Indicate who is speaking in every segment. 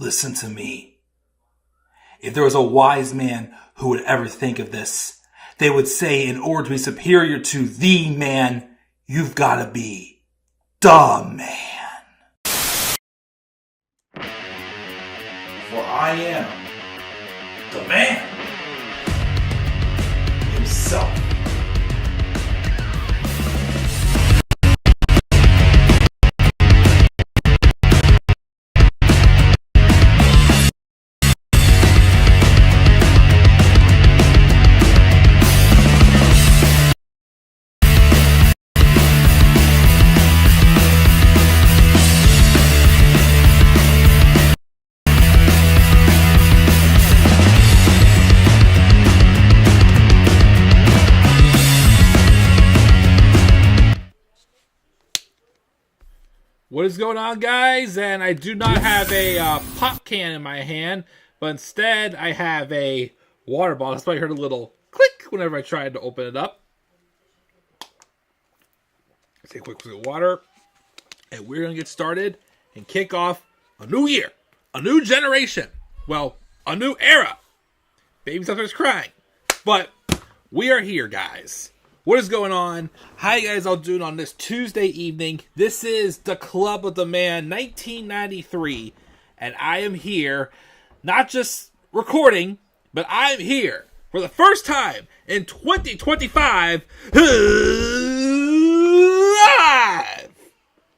Speaker 1: Listen to me. If there was a wise man who would ever think of this, they would say in order to be superior to the man, you've got to be the man. For I am the man himself.
Speaker 2: What is going on, guys? And I do not have a pop can in my hand, but instead I have a water bottle. That's why I heard a little click whenever I tried to open it up. Take a quick sip of water, and we're going to get started and kick off a new year, a new generation. Well, a new era. Baby starts crying. But we are here, guys. What is going on? How you guys all doing on this Tuesday evening? This is the Club of the Man 1993, and I am here, not just recording, but I'm here for the first time in 2025,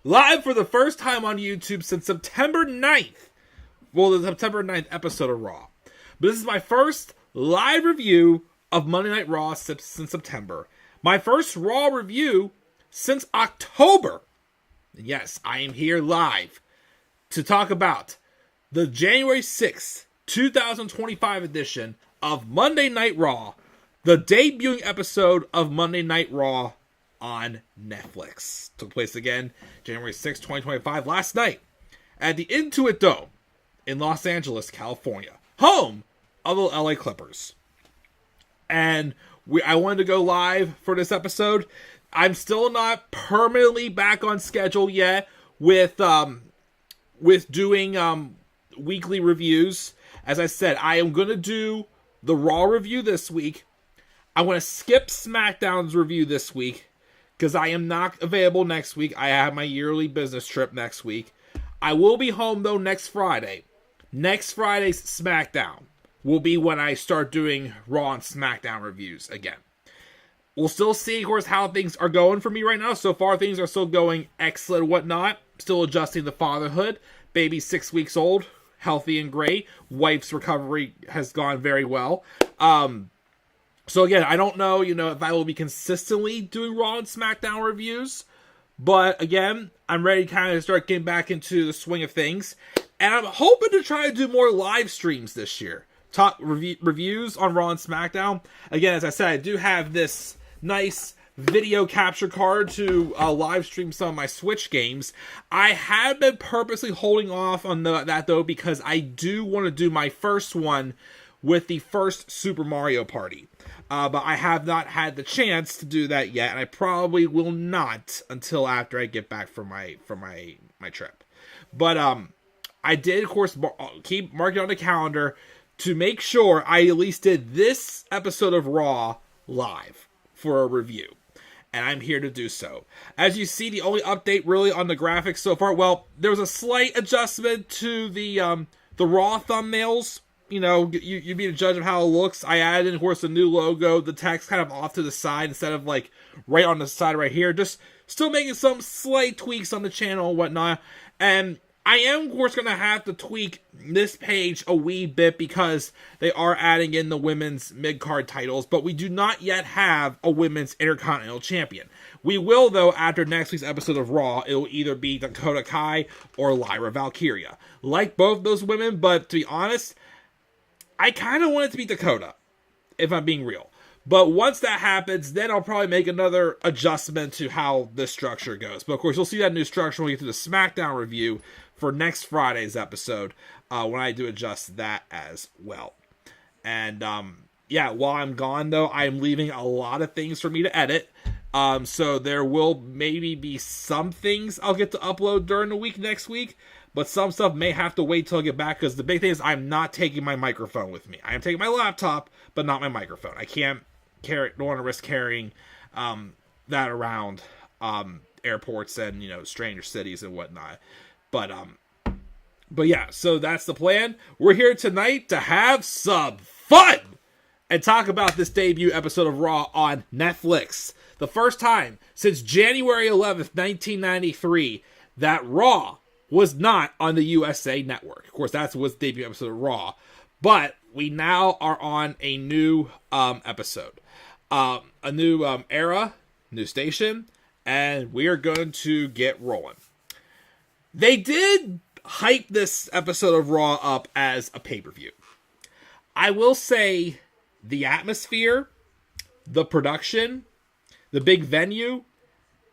Speaker 2: live for the first time on YouTube since September 9th. Well, the September 9th episode of Raw. But this is my first live review of Monday Night Raw since September. My first Raw review since October. And yes, I am here live to talk about the January 6th, 2025 edition of Monday Night Raw, the debuting episode of Monday Night Raw on Netflix. Took place again January 6th, 2025, last night at the Intuit Dome in Los Angeles, California, home of the LA Clippers. And I wanted to go live for this episode. I'm still not permanently back on schedule yet with doing weekly reviews. As I said, I am going to do the Raw review this week. I want to skip SmackDown's review this week because I am not available next week. I have my yearly business trip next week. I will be home, though, next Friday. Next Friday's SmackDown will be when I start doing Raw and SmackDown reviews again. We'll still see, of course, how things are going for me right now. So far, things are still going excellent and whatnot. Still adjusting to fatherhood. Baby's 6 weeks old, healthy and great. Wife's recovery has gone very well. So again, I don't know, if I will be consistently doing Raw and SmackDown reviews. But again, I'm ready to kind of start getting back into the swing of things. And I'm hoping to try to do more live streams this year. Talk reviews on Raw and SmackDown. Again, as I said, I do have this nice video capture card to live stream some of my Switch games. I have been purposely holding off on that, though, because I do want to do my first one with the first Super Mario Party. But I have not had the chance to do that yet, and I probably will not until after I get back from my trip. But I did, of course, keep marking on the calendar to make sure I at least did this episode of Raw live for a review. And I'm here to do so. As you see, the only update really on the graphics so far, well, there was a slight adjustment to the Raw thumbnails. You be the judge of how it looks. I added in, of course, a new logo, the text kind of off to the side instead of like right on the side right here. Just still making some slight tweaks on the channel and whatnot. And I am, of course, going to have to tweak this page a wee bit because they are adding in the women's mid-card titles, but we do not yet have a women's Intercontinental Champion. We will, though, after next week's episode of Raw. It will either be Dakota Kai or Lyra Valkyria. Like both those women, but to be honest, I kind of want it to be Dakota, if I'm being real. But once that happens, then I'll probably make another adjustment to how this structure goes. But of course, you'll see that new structure when we get to the SmackDown review for next Friday's episode, when I do adjust that as well. And while I'm gone, though, I'm leaving a lot of things for me to edit. So there will maybe be some things I'll get to upload during the week next week. but some stuff may have to wait till I get back, because the big thing is I'm not taking my microphone with me. I am taking my laptop, but not my microphone. I can't don't want to risk carrying that around airports and, stranger cities and whatnot. But yeah, so that's the plan. We're here tonight to have some fun and talk about this debut episode of Raw on Netflix. The first time since January 11th, 1993, that Raw was not on the USA Network. Of course, that was the debut episode of Raw. But we now are on a new episode. A new era, new station, and we are going to get rolling. They did hype this episode of Raw up as a pay-per-view. I will say the atmosphere, the production, the big venue,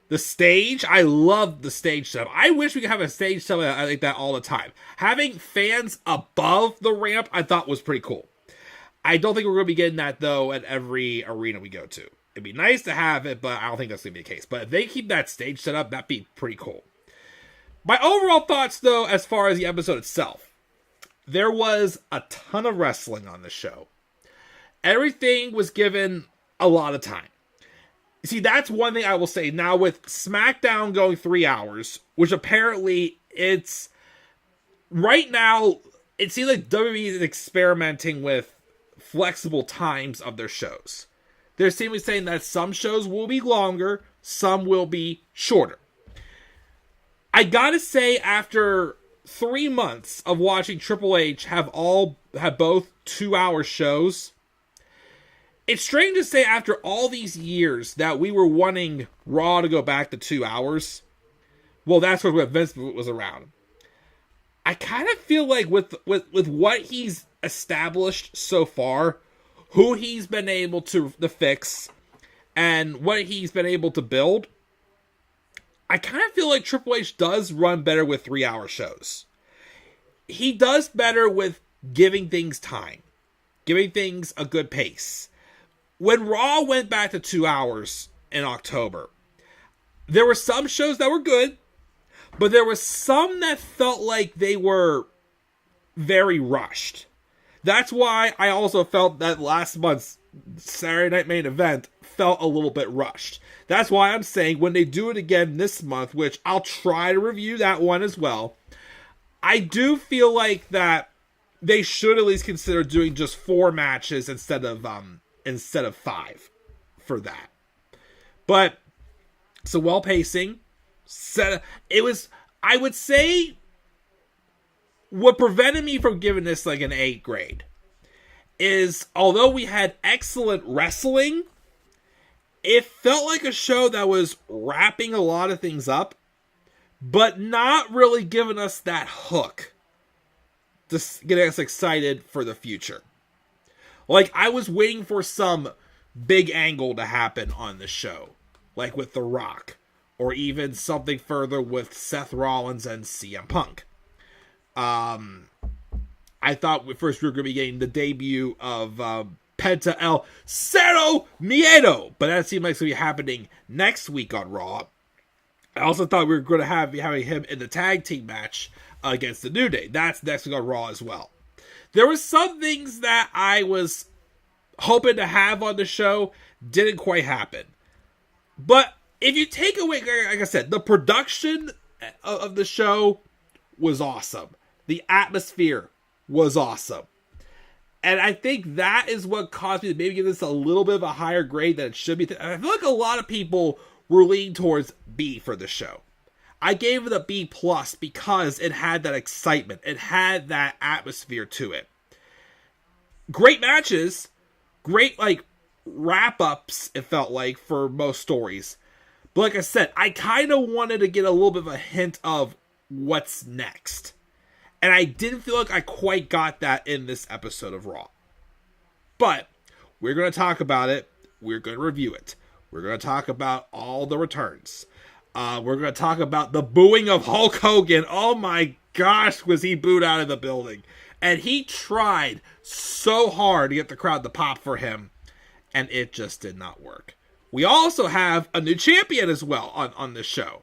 Speaker 2: the stage. I love the stage setup. I wish we could have a stage setup like that all the time. Having fans above the ramp, I thought was pretty cool. I don't think we're going to be getting that, though, at every arena we go to. It'd be nice to have it, but I don't think that's going to be the case. But if they keep that stage set up, that'd be pretty cool. My overall thoughts, though, as far as the episode itself, there was a ton of wrestling on the show. Everything was given a lot of time. See, that's one thing I will say. Now, with SmackDown going 3 hours, which apparently it's... Right now, it seems like WWE is experimenting with flexible times of their shows. They're seemingly saying that some shows will be longer, some will be shorter. I gotta say, after 3 months of watching Triple H have both 2-hour shows, it's strange to say after all these years that we were wanting Raw to go back to 2 hours. Well, that's when Vince was around. I kind of feel like with what he's established so far, who he's been able to fix, and what he's been able to build, I kind of feel like Triple H does run better with 3-hour shows. He does better with giving things time, giving things a good pace. When Raw went back to 2 hours in October, there were some shows that were good, but there were some that felt like they were very rushed. That's why I also felt that last month's Saturday Night Main Event felt a little bit rushed. That's why I'm saying when they do it again this month, which I'll try to review that one as well, I do feel like that they should at least consider doing just 4 matches instead of 5 for that. But so well pacing. It was, I would say, what prevented me from giving this like an 8 grade is, although we had excellent wrestling, it felt like a show that was wrapping a lot of things up, but not really giving us that hook to get us excited for the future. Like, I was waiting for some big angle to happen on the show, like with The Rock, or even something further with Seth Rollins and CM Punk. I thought first we were going to be getting the debut of Penta El Cero Miedo, but that seemed like it's going to be happening next week on Raw. I also thought we were going to be having him in the tag team match against the New Day. That's next week on Raw as well. There were some things that I was hoping to have on the show, didn't quite happen. But if you take away, like I said, the production of the show was awesome. The atmosphere was awesome. And I think that is what caused me to maybe give this a little bit of a higher grade than it should be. I feel like a lot of people were leaning towards B for the show. I gave it a B+ because it had that excitement. It had that atmosphere to it. Great matches. Great, like, wrap-ups, it felt like, for most stories. But like I said, I kind of wanted to get a little bit of a hint of what's next. And I didn't feel like I quite got that in this episode of Raw. But we're going to talk about it. We're going to review it. We're going to talk about all the returns. We're going to talk about the booing of Hulk Hogan. Oh my gosh, was he booed out of the building. And he tried so hard to get the crowd to pop for him. And it just did not work. We also have a new champion as well on this show.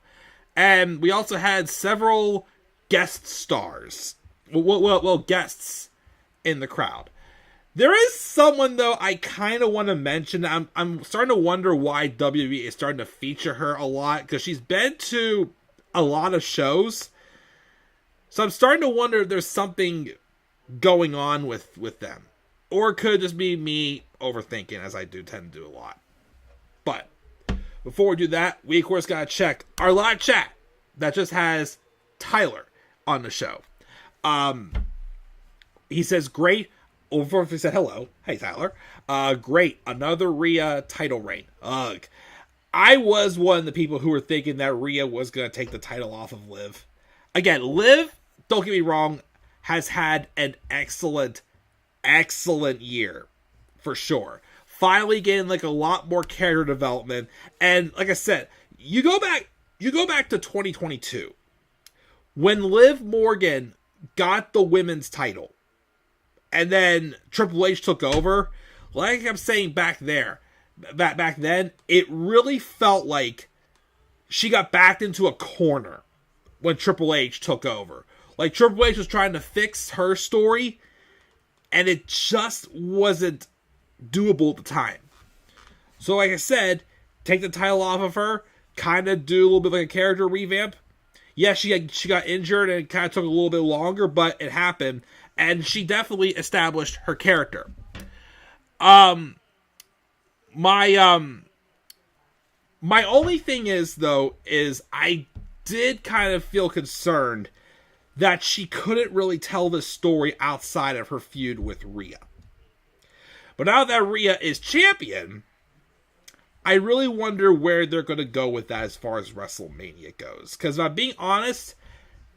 Speaker 2: And we also had several guest stars. Well, guests in the crowd. There is someone, though, I kind of want to mention. I'm starting to wonder why WWE is starting to feature her a lot, because she's been to a lot of shows. So I'm starting to wonder if there's something going on with them. Or it could just be me overthinking, as I do tend to do a lot. But before we do that, we of course gotta check our live chat that just has Tyler on the show. He says, great. Before he said hello. Hey, Tyler. Great. Another Rhea title reign. Ugh. I was one of the people who were thinking that Rhea was going to take the title off of Liv. Again, Liv, don't get me wrong, has had an excellent year. For sure. Finally getting like a lot more character development. And like I said, you go back to 2022. When Liv Morgan got the women's title. And then Triple H took over. Like I'm saying back then, it really felt like she got backed into a corner when Triple H took over. Like Triple H was trying to fix her story, and it just wasn't doable at the time. So like I said, take the title off of her, kind of do a little bit like a character revamp. Yeah, she got injured and it kind of took a little bit longer, but it happened. And she definitely established her character. My only thing is I did kind of feel concerned that she couldn't really tell this story outside of her feud with Rhea. But now that Rhea is champion, I really wonder where they're going to go with that as far as WrestleMania goes. Because if I'm being honest,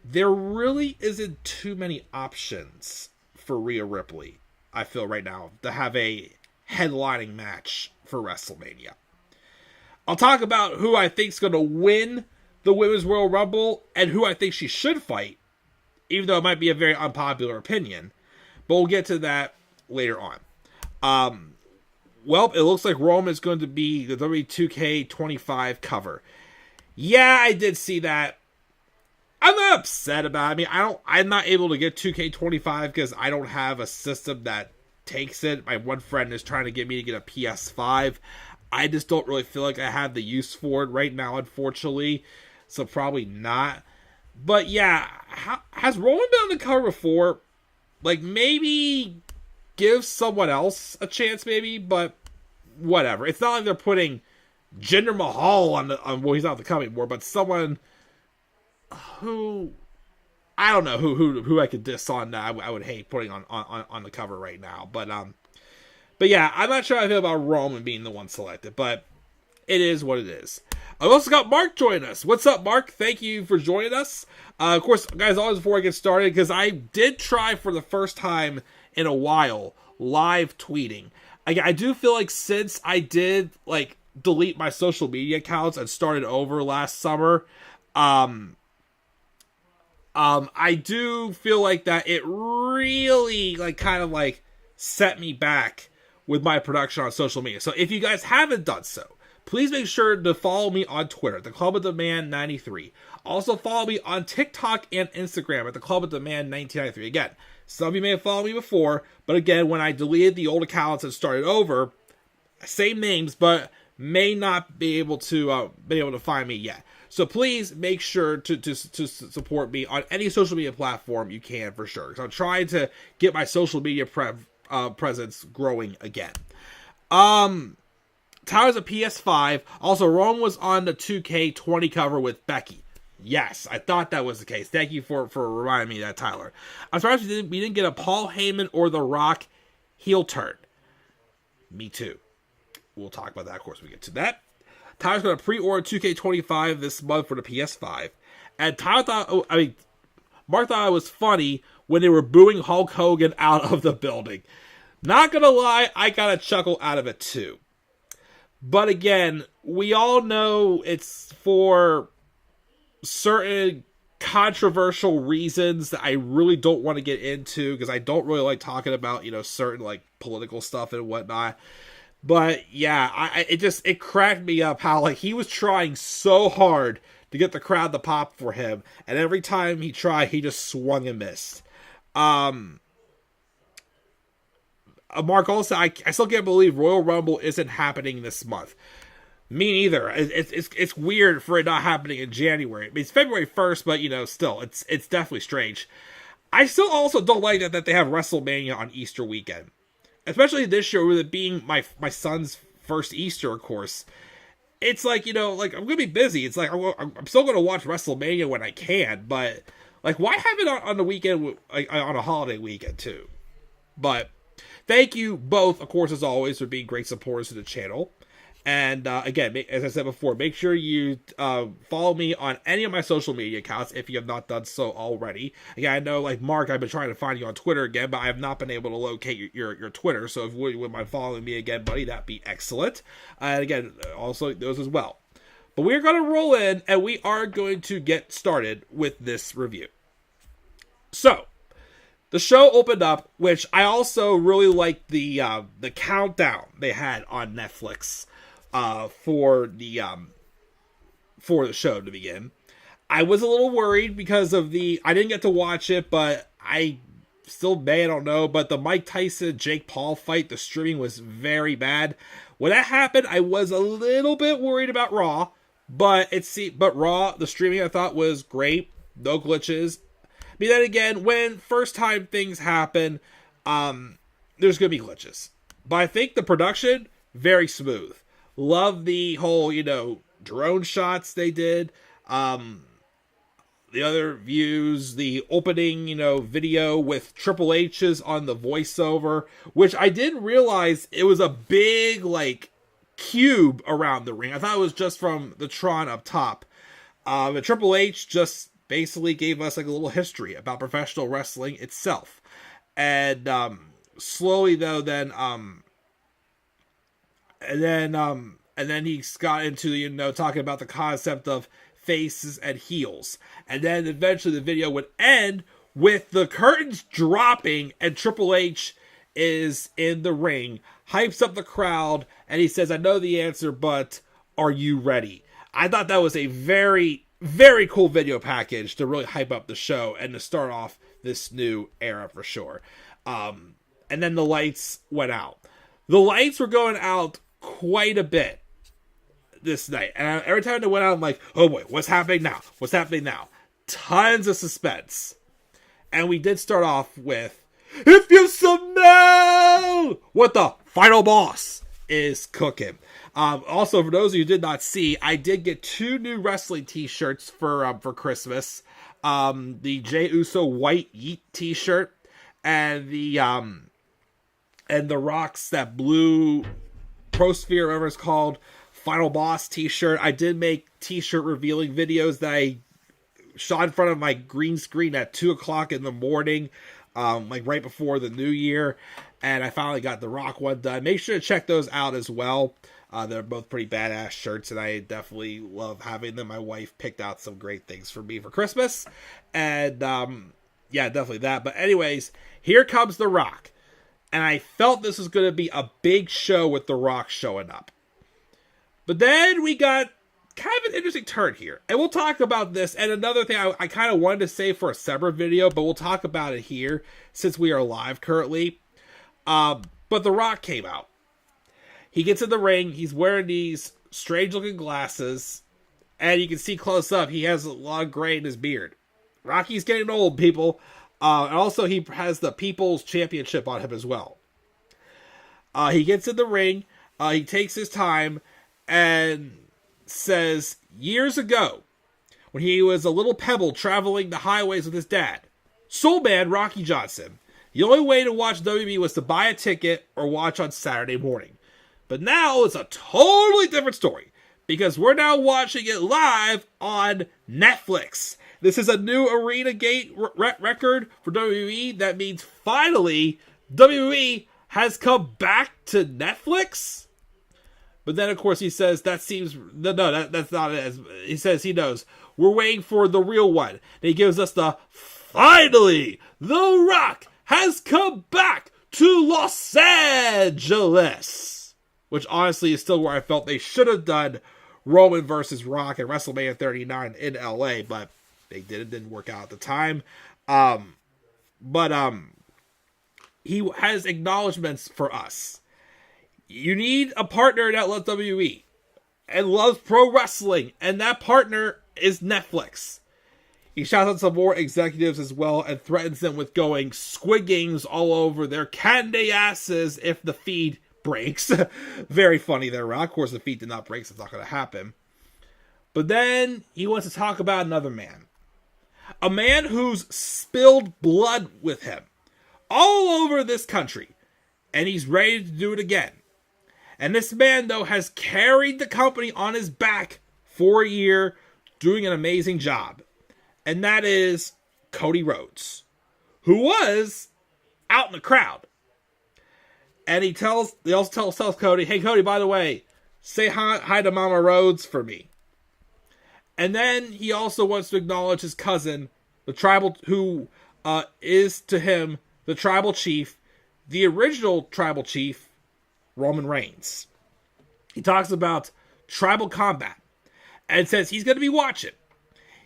Speaker 2: there really isn't too many options for Rhea Ripley, I feel right now, to have a headlining match for WrestleMania. I'll talk about who I think is going to win the Women's Royal Rumble and who I think she should fight, even though it might be a very unpopular opinion. But we'll get to that later on. Well, it looks like Rome is going to be the W2K25 cover. Yeah, I did see that. I'm not upset about it. I mean, I'm not able to get 2K25 because I don't have a system that takes it. My one friend is trying to get me to get a PS5. I just don't really feel like I have the use for it right now, unfortunately. So probably not. But yeah, has Roman been on the cover before? Like, maybe give someone else a chance, maybe, but whatever. It's not like they're putting Jinder Mahal on well, he's not on the cover anymore, but someone who I don't know who I could diss on that I would hate putting on the cover right now. But yeah, I'm not sure how I feel about Roman being the one selected, but it is what it is. I've also got Mark join us. What's up, Mark? Thank you for joining us. Of course, guys, always before I get started, because I did try for the first time in a while live tweeting. I do feel like since I did like delete my social media accounts and started over last summer, I do feel like that it really kind of set me back with my production on social media. So if you guys haven't done so, please make sure to follow me on Twitter at the Club of the Man 93. Also follow me on TikTok and Instagram at the Club of the Man 1993. Again, some of you may have followed me before, but again, when I deleted the old accounts and started over, same names, but may not be able to find me yet. So please make sure to support me on any social media platform you can, for sure. So I'm trying to get my social media presence growing again. Tyler's a PS5. Also, Rome was on the 2K20 cover with Becky. Yes, I thought that was the case. Thank you for reminding me of that, Tyler. I'm surprised we didn't get a Paul Heyman or The Rock heel turn. Me too. We'll talk about that, of course, when we get to that. Tyler's going to pre-order 2K25 this month for the PS5. And Mark thought it was funny when they were booing Hulk Hogan out of the building. Not going to lie, I got a chuckle out of it too. But again, we all know it's for certain controversial reasons that I really don't want to get into, because I don't really like talking about, certain political stuff and whatnot. But yeah, it cracked me up how he was trying so hard to get the crowd to pop for him. And every time he tried, he just swung and missed. Mark also, I still can't believe Royal Rumble isn't happening this month. Me neither. It's weird for it not happening in January. I mean, it's February 1st, but still, it's definitely strange. I still also don't like that they have WrestleMania on Easter weekend, especially this year with it being my son's first Easter, of course. It's like like I'm gonna be busy. It's like I'm still gonna watch WrestleMania when I can, but like why have it on the weekend, like on a holiday weekend too? But thank you both, of course, as always, for being great supporters of the channel. And again, as I said before, make sure you follow me on any of my social media accounts if you have not done so already. Again, I know, like Mark, I've been trying to find you on Twitter again, but I have not been able to locate your Twitter. So if you wouldn't mind following me again, buddy, that'd be excellent. And again, also those as well. But we're going to roll in, and we are going to get started with this review. So, the show opened up, which I also really liked the countdown they had on Netflix for the show to begin. I was a little worried because of I didn't get to watch it, but I still may, I don't know, but the Mike Tyson Jake Paul fight, the streaming was very bad. When that happened, I was a little bit worried about Raw, but Raw, the streaming I thought was great, no glitches. I mean, then again, when first time things happen, there's going to be glitches. But I think the production, very smooth. Love the whole, drone shots they did. The other views, the opening, video with Triple H's on the voiceover, which I didn't realize it was a big, cube around the ring. I thought it was just from the Tron up top. But Triple H just basically gave us a little history about professional wrestling itself. And slowly though, then he got into talking about the concept of faces and heels. And then eventually the video would end with the curtains dropping and Triple H is in the ring, hypes up the crowd, and he says, "I know the answer, but are you ready?" I thought that was a very, very cool video package to really hype up the show and to start off this new era for sure. And then the lights went out. The lights were going out quite a bit this night. And every time they went out, I'm like, oh boy, what's happening now? What's happening now? Tons of suspense. And we did start off with, if you smell what the final boss is cooking. Also, for those of you who did not see, I did get 2 new wrestling t-shirts for Christmas. The Jey Uso White Yeet t-shirt and the Rock's that blue Prosphere, whatever it's called, Final Boss t-shirt. I did make t-shirt revealing videos that I shot in front of my green screen at 2 o'clock in the morning, right before the new year. And I finally got the Rock one done. Make sure to check those out as well. They're both pretty badass shirts, and I definitely love having them. My wife picked out some great things for me for Christmas. And, yeah, definitely that. But anyways, here comes The Rock. And I felt this was going to be a big show with The Rock showing up. But then we got kind of an interesting turn here. And we'll talk about this. And another thing I kind of wanted to say for a separate video, but we'll talk about it here since we are live currently. But The Rock came out. He gets in the ring. He's wearing these strange-looking glasses. And you can see close up, he has a lot of gray in his beard. Rocky's getting old, people. And also, he has the People's Championship on him as well. He gets in the ring. He takes his time and says, years ago, when he was a little pebble traveling the highways with his dad, Soul Man Rocky Johnson, the only way to watch WWE was to buy a ticket or watch on Saturday morning. But now it's a totally different story, because we're now watching it live on Netflix. This is a new Arena Gate record for WWE. That means finally WWE has come back to Netflix. But then, of course, he says that's not it. He says he knows. We're waiting for the real one. And he gives us the finally, The Rock has come back to Los Angeles. Which honestly is still where I felt they should have done Roman versus Rock at WrestleMania 39 in LA, but they didn't work out at the time. But he has acknowledgments for us. You need a partner that loves WWE and loves pro wrestling, and that partner is Netflix. He shouts out some more executives as well and threatens them with going Squid Games all over their candy asses if the feed breaks. Very funny there, Rock. Of course, the feed did not break, so it's not going to happen. But then he wants to talk about another man. A man who's spilled blood with him all over this country. And he's ready to do it again. And this man, though, has carried the company on his back for a year, doing an amazing job. And that is Cody Rhodes, who was out in the crowd. And he also tells Cody, hey, Cody, by the way, say hi to Mama Rhodes for me. And then he also wants to acknowledge his cousin, the tribal, who is to him the tribal chief, the original tribal chief, Roman Reigns. He talks about tribal combat and says he's going to be watching.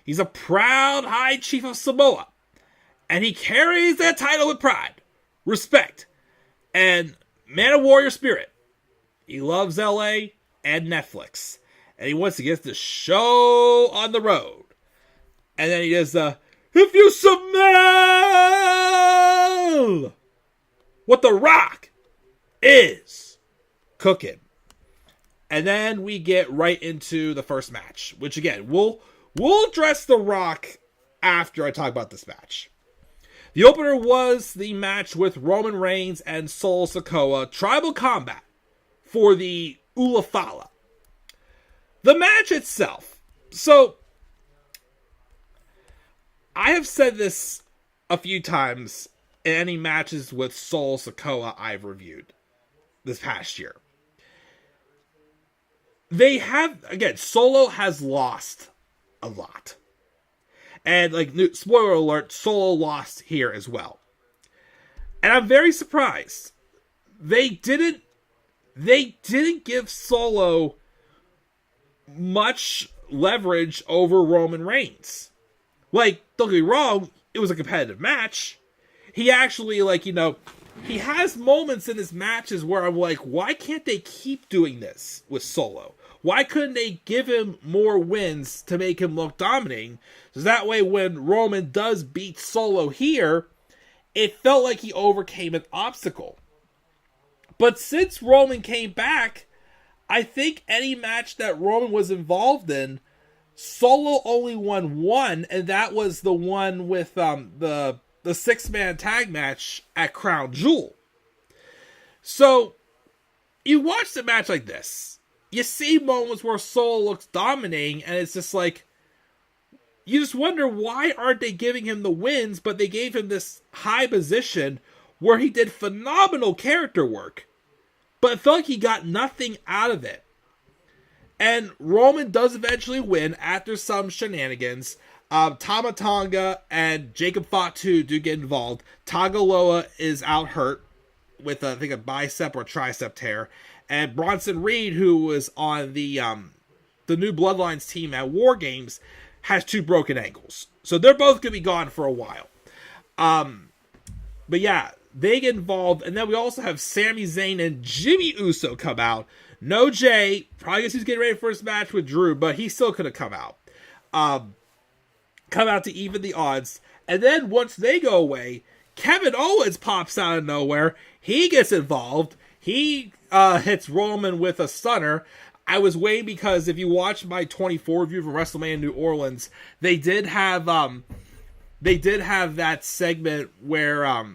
Speaker 2: He's a proud high chief of Samoa, and he carries that title with pride, respect, and man of warrior spirit. He loves LA and Netflix, and he wants to get the show on the road. And then he does if you smell what The Rock is cooking. And then we get right into the first match, which again, we'll address The Rock after I talk about this match. The opener was the match with Roman Reigns and Solo Sikoa, Tribal Combat for the Fala. The match itself. So, I have said this a few times in any matches with Solo Sikoa I've reviewed this past year. They have, again, Solo has lost a lot. And, spoiler alert, Solo lost here as well. And I'm very surprised. They didn't give Solo much leverage over Roman Reigns. Don't get me wrong, it was a competitive match. He actually, he has moments in his matches where I'm like, why can't they keep doing this with Solo? Why couldn't they give him more wins to make him look dominating? So that way when Roman does beat Solo here, it felt like he overcame an obstacle. But since Roman came back, I think any match that Roman was involved in, Solo only won one, and that was the one with the six-man tag match at Crown Jewel. So, you watch the match like this. You see moments where Solo looks dominating, and it's just like, you just wonder why aren't they giving him the wins, but they gave him this high position where he did phenomenal character work, but it felt like he got nothing out of it. And Roman does eventually win after some shenanigans. Tama Tonga and Jacob Fatu do get involved. Tagaloa is out hurt with, I think, a bicep or tricep tear. And Bronson Reed, who was on the New Bloodlines team at War Games, has 2 broken ankles. So they're both going to be gone for a while. But yeah, they get involved. And then we also have Sami Zayn and Jimmy Uso come out. No Jay, probably guess he's getting ready for his match with Drew, but he still could have come out. Come out to even the odds. And then once they go away, Kevin Owens pops out of nowhere. He gets involved. He hits Roman with a stunner. I was waiting because if you watch my 24 review from WrestleMania New Orleans, they did have that segment where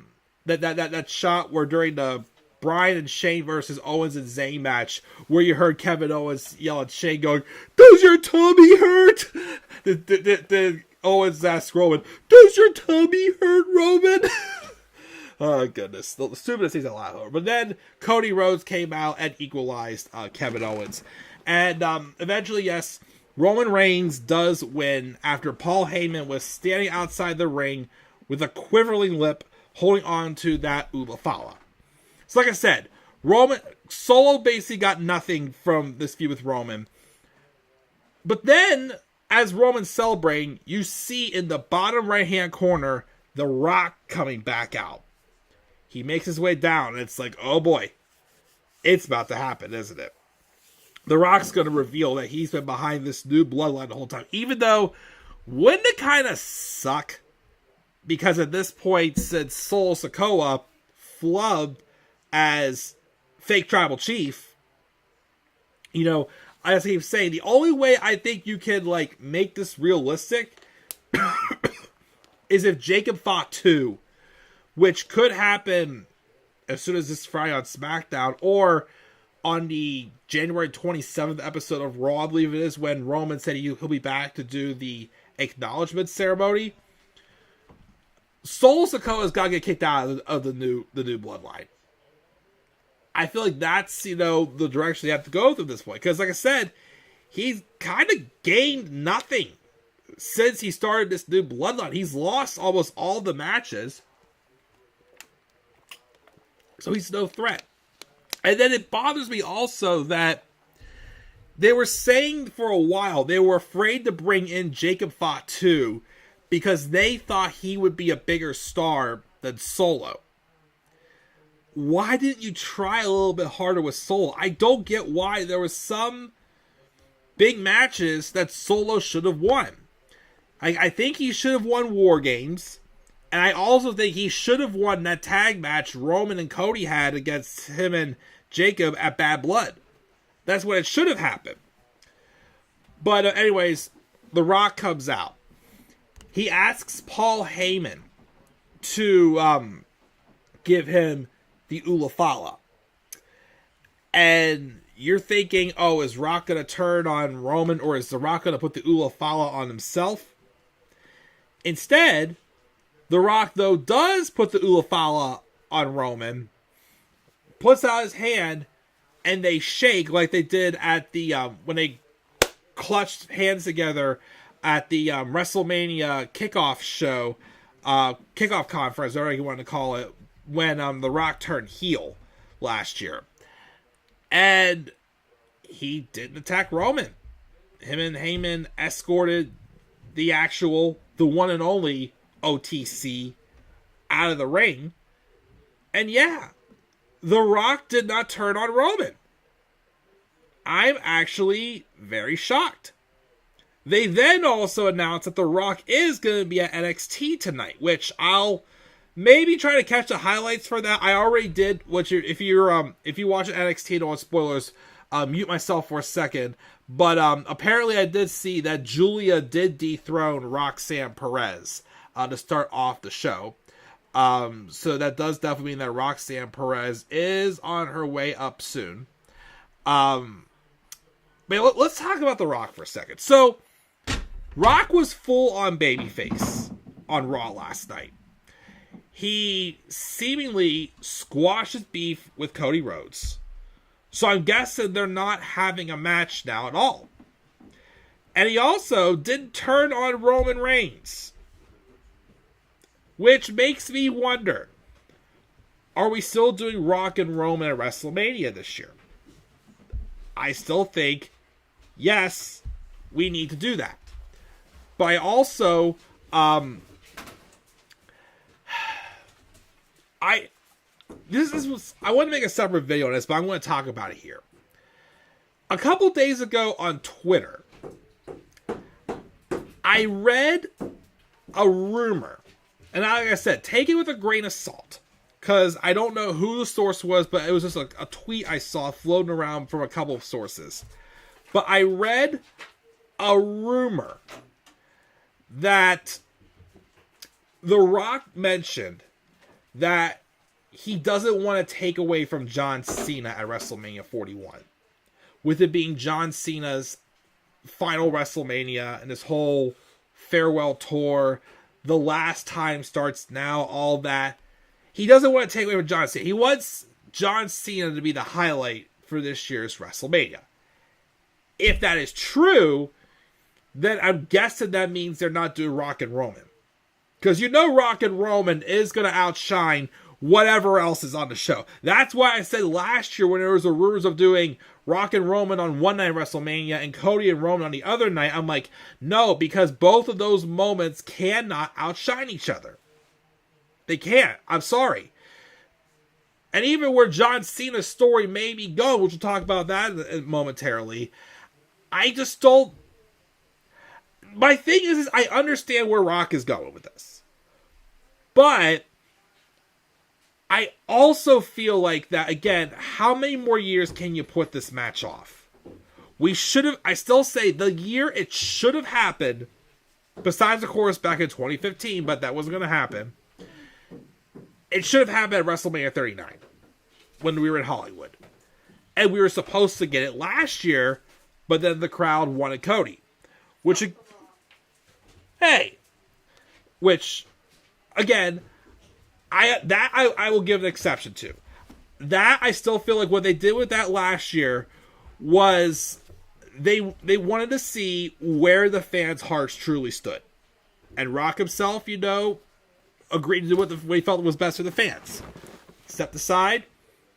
Speaker 2: that shot where during the Bryan and Shane versus Owens and Zayn match, where you heard Kevin Owens yell at Shane going, "Does your tummy hurt?" The Owens asked Roman, "Does your tummy hurt, Roman?" Oh, goodness. The stupidest thing's a lot over. But then Cody Rhodes came out and equalized Kevin Owens. And eventually, yes, Roman Reigns does win after Paul Heyman was standing outside the ring with a quivering lip holding on to that Fala. So like I said, Solo basically got nothing from this feud with Roman. But then, as Roman's celebrating, you see in the bottom right-hand corner, The Rock coming back out. He makes his way down, and it's like, oh boy, it's about to happen, isn't it? The Rock's going to reveal that he's been behind this new bloodline the whole time. Even though, wouldn't it kind of suck? Because at this point, since Sikoa flubbed as fake tribal chief, you know, as I keep saying, the only way I think you can, like, make this realistic is if Jacob fought 2, which could happen as soon as this Friday on SmackDown, or on the January 27th episode of Raw, I believe it is, when Roman said he'll be back to do the acknowledgement ceremony. Sikoa's got to get kicked out of the new bloodline. I feel like that's, you know, the direction they have to go at this point. Because, like I said, he's kind of gained nothing since he started this new bloodline. He's lost almost all the matches. So he's no threat. And then it bothers me also that they were saying for a while they were afraid to bring in Jacob Fatu because they thought he would be a bigger star than Solo. Why didn't you try a little bit harder with Solo? I don't get why there was some big matches that Solo should have won. I think he should have won War Games. And I also think he should have won that tag match Roman and Cody had against him and Jacob at Bad Blood. That's when it should have happened. But anyways, The Rock comes out. He asks Paul Heyman to give him the Fala. And you're thinking, oh, is Rock going to turn on Roman, or is The Rock going to put the Fala on himself? Instead, The Rock, though, does put the Fala on Roman, puts out his hand, and they shake like they did at the, when they clutched hands together at the WrestleMania kickoff show, kickoff conference, whatever you want to call it, when The Rock turned heel last year. And he didn't attack Roman. Him and Heyman escorted the one and only OTC out of the ring. And yeah, The Rock did not turn on Roman. I'm actually very shocked. They then also announced that The Rock is going to be at NXT tonight, which I'll maybe try to catch the highlights for that. I already did. Which if you watch NXT and don't want spoilers, mute myself for a second. But apparently I did see that Julia did dethrone Roxanne Perez to start off the show. So that does definitely mean that Roxanne Perez is on her way up soon. But let's talk about The Rock for a second. So, Rock was full on babyface on Raw last night. He seemingly squashed his beef with Cody Rhodes. So I'm guessing they're not having a match now at all. And he also didn't turn on Roman Reigns. Which makes me wonder, are we still doing Rock and Roman at WrestleMania this year? I still think, yes, we need to do that. But I also, I want to make a separate video on this, but I'm going to talk about it here. A couple days ago on Twitter, I read a rumor. And like I said, take it with a grain of salt. Because I don't know who the source was, but it was just a tweet I saw floating around from a couple of sources. But I read a rumor that The Rock mentioned that he doesn't want to take away from John Cena at WrestleMania 41. With it being John Cena's final WrestleMania and this whole farewell tour, the last time starts now, all that. He doesn't want to take away from John Cena. He wants John Cena to be the highlight for this year's WrestleMania. If that is true, then I'm guessing that means they're not doing Rock and Roman. Because you know Rock and Roman is going to outshine whatever else is on the show. That's why I said last year when there was a rumors of doing Rock and Roman on one night WrestleMania and Cody and Roman on the other night, I'm like, no, because both of those moments cannot outshine each other. They can't. I'm sorry. And even where John Cena's story may be going, which we'll talk about that momentarily, I just don't... My thing is I understand where Rock is going with this. But I also feel like that, again, how many more years can you put this match off? We should have... I still say the year it should have happened, besides, of course, back in 2015, but that wasn't going to happen. It should have happened at WrestleMania 39 when we were in Hollywood. And we were supposed to get it last year, but then the crowd wanted Cody. Which, again, I will give an exception to. That, I still feel like what they did with that last year was they wanted to see where the fans' hearts truly stood. And Rock himself, agreed to do what he felt was best for the fans. Stepped aside,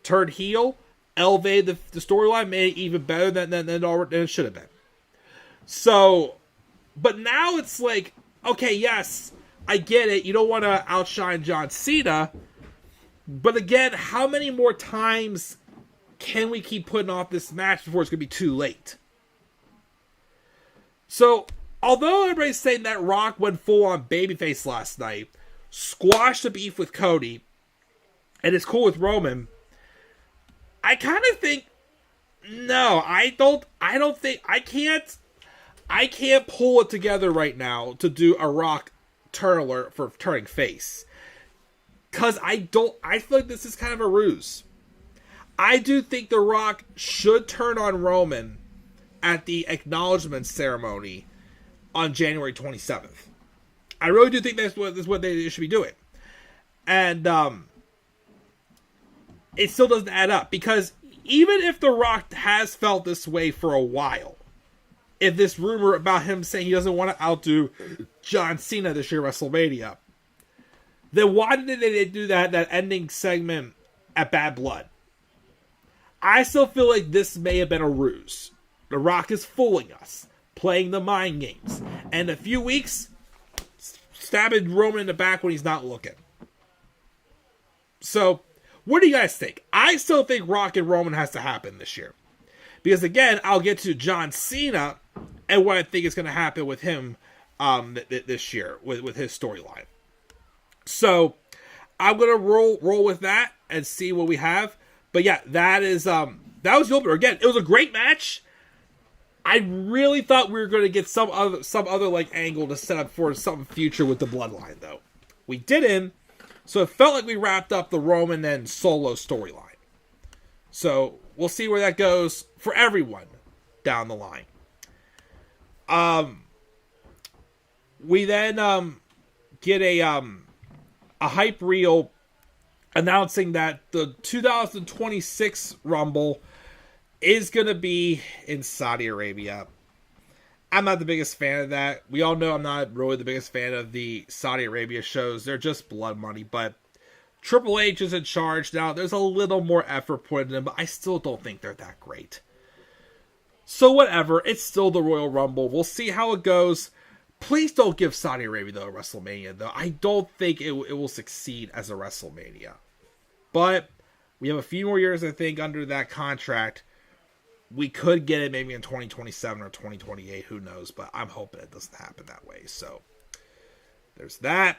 Speaker 2: turned heel, elevated the storyline, made it even better than it should have been. So, but now it's like, okay, yes, I get it. You don't want to outshine John Cena. But again, how many more times can we keep putting off this match before it's going to be too late? So, although everybody's saying that Rock went full on babyface last night, squashed the beef with Cody, and is cool with Roman, I kind of think, no, I don't think, I can't pull it together right now to do a Rock turn alert for turning face. Because I feel like this is kind of a ruse. I do think The Rock should turn on Roman at the acknowledgement ceremony on January 27th. I really do think that's what they should be doing. And it still doesn't add up. Because even if The Rock has felt this way for a while, if this rumor about him saying he doesn't want to outdo John Cena this year at WrestleMania, then why did they do that ending segment at Bad Blood? I still feel like this may have been a ruse. The Rock is fooling us, playing the mind games. And in a few weeks, stabbing Roman in the back when he's not looking. So, what do you guys think? I still think Rock and Roman has to happen this year. Because again, I'll get to John Cena and what I think is going to happen with him this year with his storyline. So, I'm going to roll with that and see what we have. But yeah, that was the opener. Again, it was a great match. I really thought we were going to get some other like angle to set up for something future with the Bloodline, though. We didn't, so it felt like we wrapped up the Roman and Solo storyline. So we'll see where that goes for everyone down the line. We then get a hype reel announcing that the 2026 Rumble is going to be in Saudi Arabia. I'm not the biggest fan of that. We all know I'm not really the biggest fan of the Saudi Arabia shows. They're just blood money, but Triple H is in charge now. There's a little more effort put in them, but I still don't think they're that great. So whatever, it's still the Royal Rumble. We'll see how it goes. Please don't give Saudi Arabia the WrestleMania, though. I don't think it will succeed as a WrestleMania. But we have a few more years, I think, under that contract. We could get it maybe in 2027 or 2028. Who knows? But I'm hoping it doesn't happen that way. So there's that.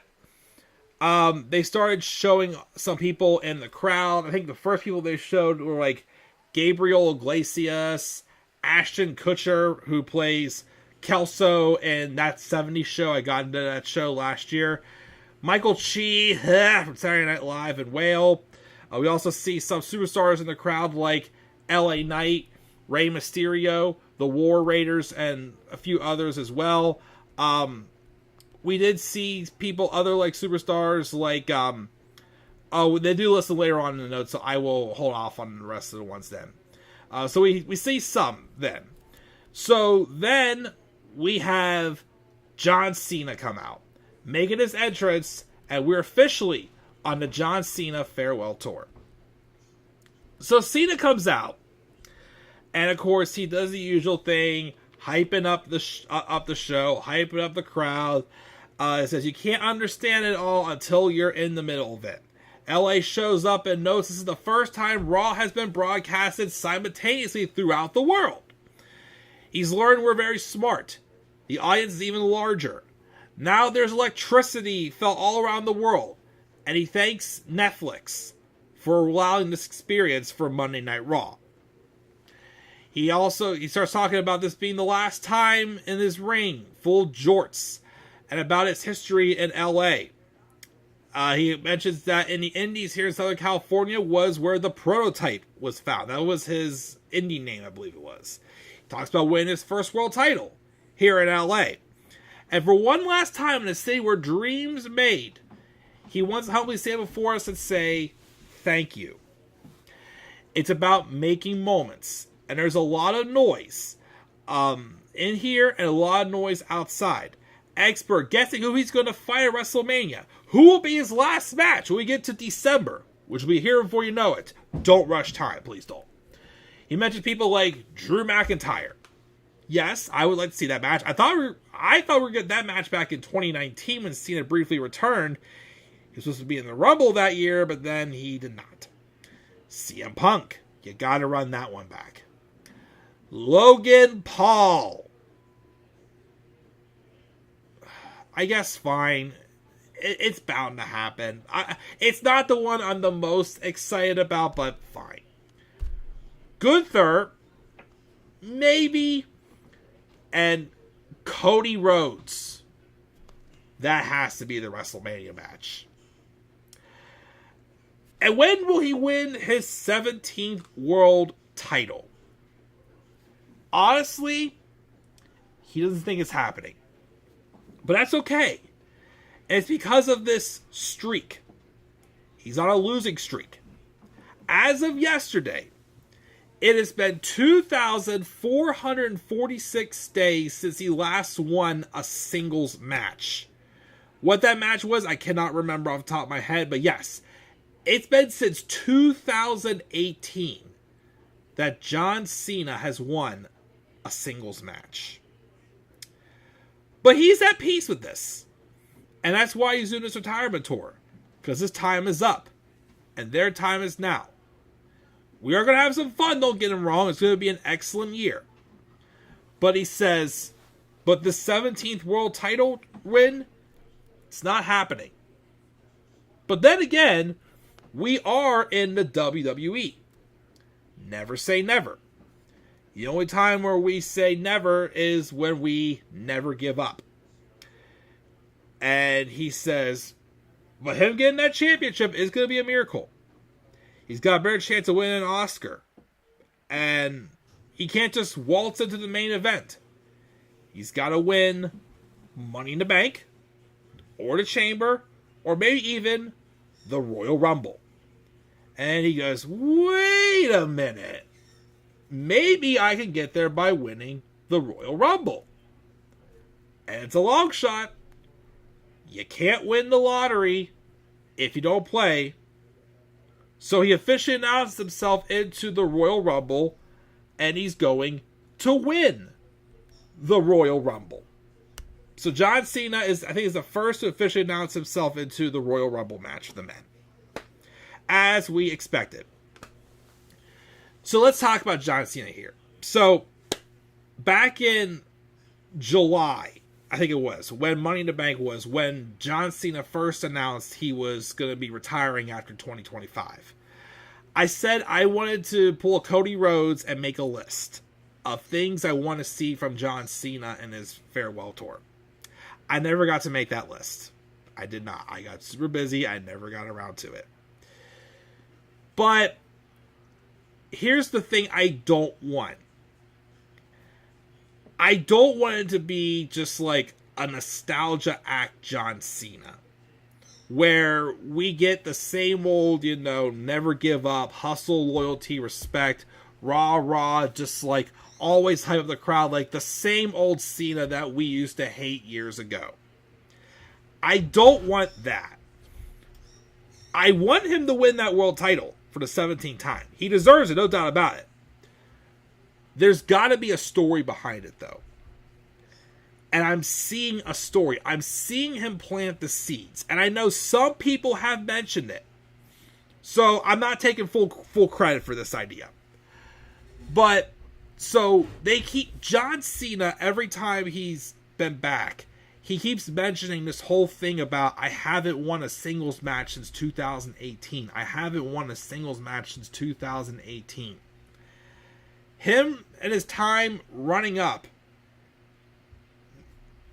Speaker 2: They started showing some people in the crowd. I think the first people they showed were like Gabriel Iglesias, Ashton Kutcher, who plays Kelso in That 70s Show. I got into that show last year. Michael Chi from Saturday Night Live and Whale. We also see some superstars in the crowd like LA Knight, Rey Mysterio, the War Raiders, and a few others as well. We did see people, other like superstars, like they do listen later on in the notes, so I will hold off on the rest of the ones then. So we see some then. So then we have John Cena come out, making his entrance, and we're officially on the John Cena Farewell Tour. So Cena comes out, and of course he does the usual thing, hyping up the show, hyping up the crowd. It says you can't understand it all until you're in the middle of it. LA shows up and notes this is the first time Raw has been broadcasted simultaneously throughout the world. He's learned we're very smart. The audience is even larger. Now there's electricity felt all around the world. And he thanks Netflix for allowing this experience for Monday Night Raw. He starts talking about this being the last time in his ring, full jorts, and about its history in LA. He mentions that in the Indies here in Southern California was where the Prototype was found. That was his indie name, I believe it was. He talks about winning his first world title here in LA. And for one last time in a city where dreams made, he wants to humbly stand before us and say, thank you. It's about making moments. And there's a lot of noise in here and a lot of noise outside. Expert guessing who he's going to fight at WrestleMania. Who will be his last match when we get to December, which will be here before you know it. Don't rush time, please don't. He mentioned people like Drew McIntyre. Yes, I would like to see that match. I thought we were going to get that match back in 2019 when Cena briefly returned. He was supposed to be in the Rumble that year, but then he did not. CM Punk. You got to run that one back. Logan Paul. I guess fine. It's bound to happen. It's not the one I'm the most excited about, but fine. Gunther, maybe, and Cody Rhodes. That has to be the WrestleMania match. And when will he win his 17th world title? Honestly, he doesn't think it's happening. But that's okay. And it's because of this streak. He's on a losing streak. As of yesterday, it has been 2,446 days since he last won a singles match. What that match was, I cannot remember off the top of my head, but yes, it's been since 2018 that John Cena has won a singles match. But he's at peace with this. And that's why he's doing this retirement tour. Because his time is up. And their time is now. We are going to have some fun, don't get him wrong. It's going to be an excellent year. But he says, but the 17th world title win, it's not happening. But then again, we are in the WWE. Never say never. The only time where we say never is when we never give up. And he says, but him getting that championship is going to be a miracle. He's got a better chance of winning an Oscar. And he can't just waltz into the main event. He's got to win Money in the Bank, or the Chamber, or maybe even the Royal Rumble. And he goes, wait a minute. Maybe I can get there by winning the Royal Rumble. And it's a long shot. You can't win the lottery if you don't play. So he officially announced himself into the Royal Rumble, and he's going to win the Royal Rumble. So John Cena is the first to officially announce himself into the Royal Rumble match for the men. As we expected. So let's talk about John Cena here. So back in July, I think it was, when Money in the Bank was, when John Cena first announced he was going to be retiring after 2025. I said I wanted to pull a Cody Rhodes and make a list of things I want to see from John Cena in his farewell tour. I never got to make that list. I did not. I got super busy. I never got around to it. But here's the thing I don't want. I don't want it to be just like a nostalgia act John Cena, where we get the same old, never give up, hustle, loyalty, respect, rah, just like always hype up the crowd, like the same old Cena that we used to hate years ago. I don't want that. I want him to win that world title for the 17th time. He deserves it, no doubt about it. There's got to be a story behind it, though. And I'm seeing a story. I'm seeing him plant the seeds. And I know some people have mentioned it. So I'm not taking full credit for this idea. But, so they keep John Cena, every time he's been back, he keeps mentioning this whole thing about, I haven't won a singles match since 2018. I haven't won a singles match since 2018. Him and his time running up,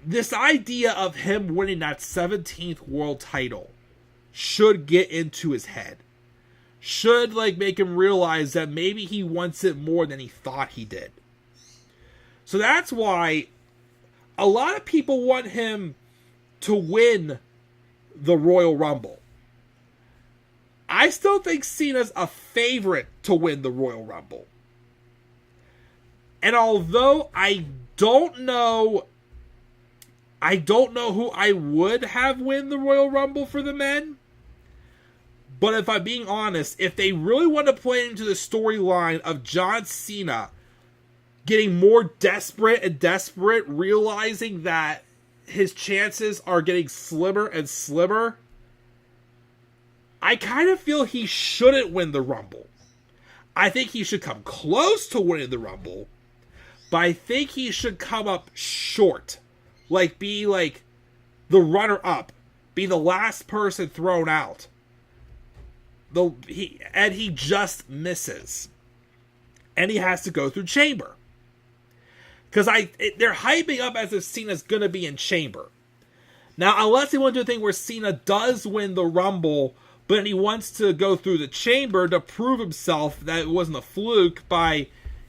Speaker 2: this idea of him winning that 17th world title should get into his head. Should, make him realize that maybe he wants it more than he thought he did. So that's why a lot of people want him to win the Royal Rumble. I still think Cena's a favorite to win the Royal Rumble. And although I don't know who I would have win the Royal Rumble for the men, but if I'm being honest, if they really want to play into the storyline of John Cena getting more desperate, realizing that his chances are getting slimmer and slimmer, I kind of feel he shouldn't win the Rumble. I think he should come close to winning the Rumble, but I think he should come up short. Be the runner-up. Be the last person thrown out. He just misses. And he has to go through Chamber. Because they're hyping up as if Cena's going to be in Chamber. Now, unless they want to do a thing where Cena does win the Rumble, but he wants to go through the Chamber to prove himself that it wasn't a fluke by,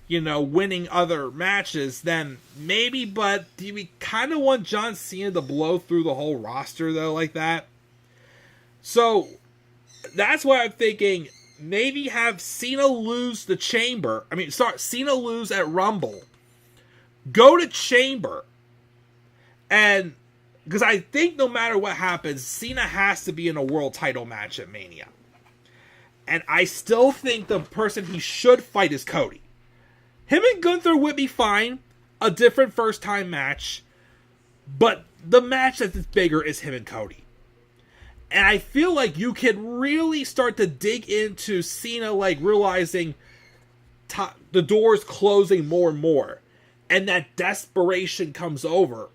Speaker 2: winning other matches, then maybe, but do we kind of want John Cena to blow through the whole roster, though, like that? So, that's why I'm thinking, maybe have Cena lose the Chamber. Cena lose at Rumble. Go to Chamber. And, because I think no matter what happens, Cena has to be in a world title match at Mania. And I still think the person he should fight is Cody. Him and Gunther would be fine. A different first time match. But the match that's bigger is him and Cody. And I feel like you can really start to dig into Cena, realizing the doors closing more and more. And that desperation comes over.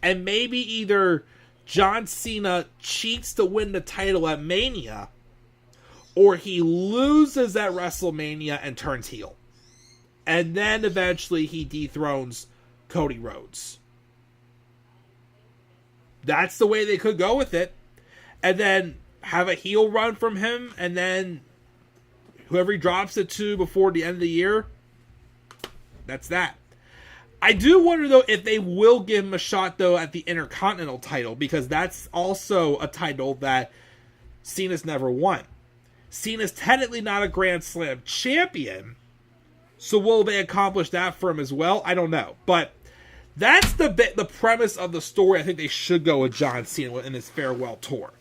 Speaker 2: And maybe either John Cena cheats to win the title at Mania, or he loses at WrestleMania and turns heel. And then eventually he dethrones Cody Rhodes. That's the way they could go with it. And then have a heel run from him, and then whoever he drops it to before the end of the year, that's that. I do wonder, though, if they will give him a shot, though, at the Intercontinental title, because that's also a title that Cena's never won. Cena's technically not a Grand Slam champion, so will they accomplish that for him as well? I don't know. But that's the premise of the story. I think they should go with John Cena in his farewell tour.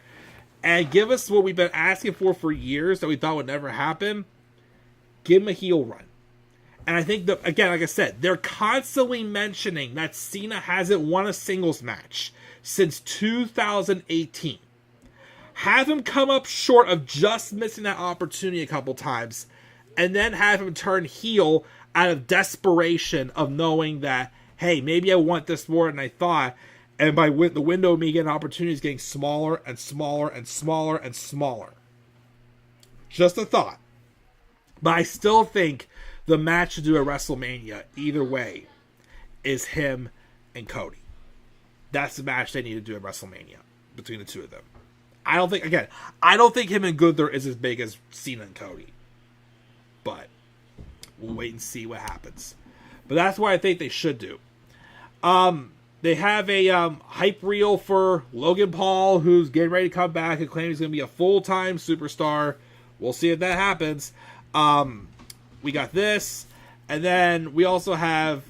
Speaker 2: And give us what we've been asking for years that we thought would never happen. Give him a heel run. And I think that, again, like I said, they're constantly mentioning that Cena hasn't won a singles match since 2018. Have him come up short of just missing that opportunity a couple times, and then have him turn heel out of desperation of knowing that, hey, maybe I want this more than I thought, and by the window of me getting opportunities getting smaller and smaller and smaller and smaller. Just a thought. But I still think the match to do at WrestleMania, either way, is him and Cody. That's the match they need to do at WrestleMania between the two of them. I don't think him and Gunther is as big as Cena and Cody. But we'll wait and see what happens. But that's what I think they should do. They have a hype reel for Logan Paul, who's getting ready to come back and claim he's going to be a full-time superstar. We'll see if that happens. We got this. And then we also have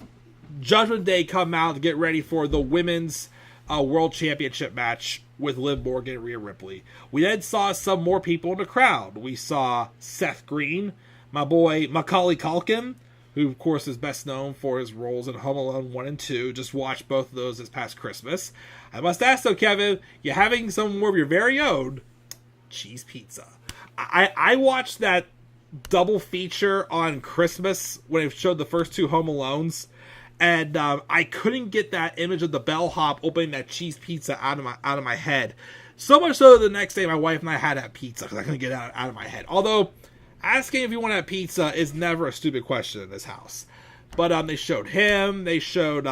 Speaker 2: Judgment Day come out to get ready for the women's World Championship match with Liv Morgan and Rhea Ripley. We then saw some more people in the crowd. We saw Seth Green, my boy Macaulay Culkin, who of course is best known for his roles in Home Alone 1 and 2. Just watched both of those this past Christmas. I must ask though, Kevin, you're having some more of your very own cheese pizza. I watched that double feature on Christmas when it showed the first 2 Home Alones, and I couldn't get that image of the bellhop opening that cheese pizza out of my head. So much so that the next day my wife and I had that pizza because I couldn't get it out of my head. Although asking if you want to have pizza is never a stupid question in this house. But they showed him. They showed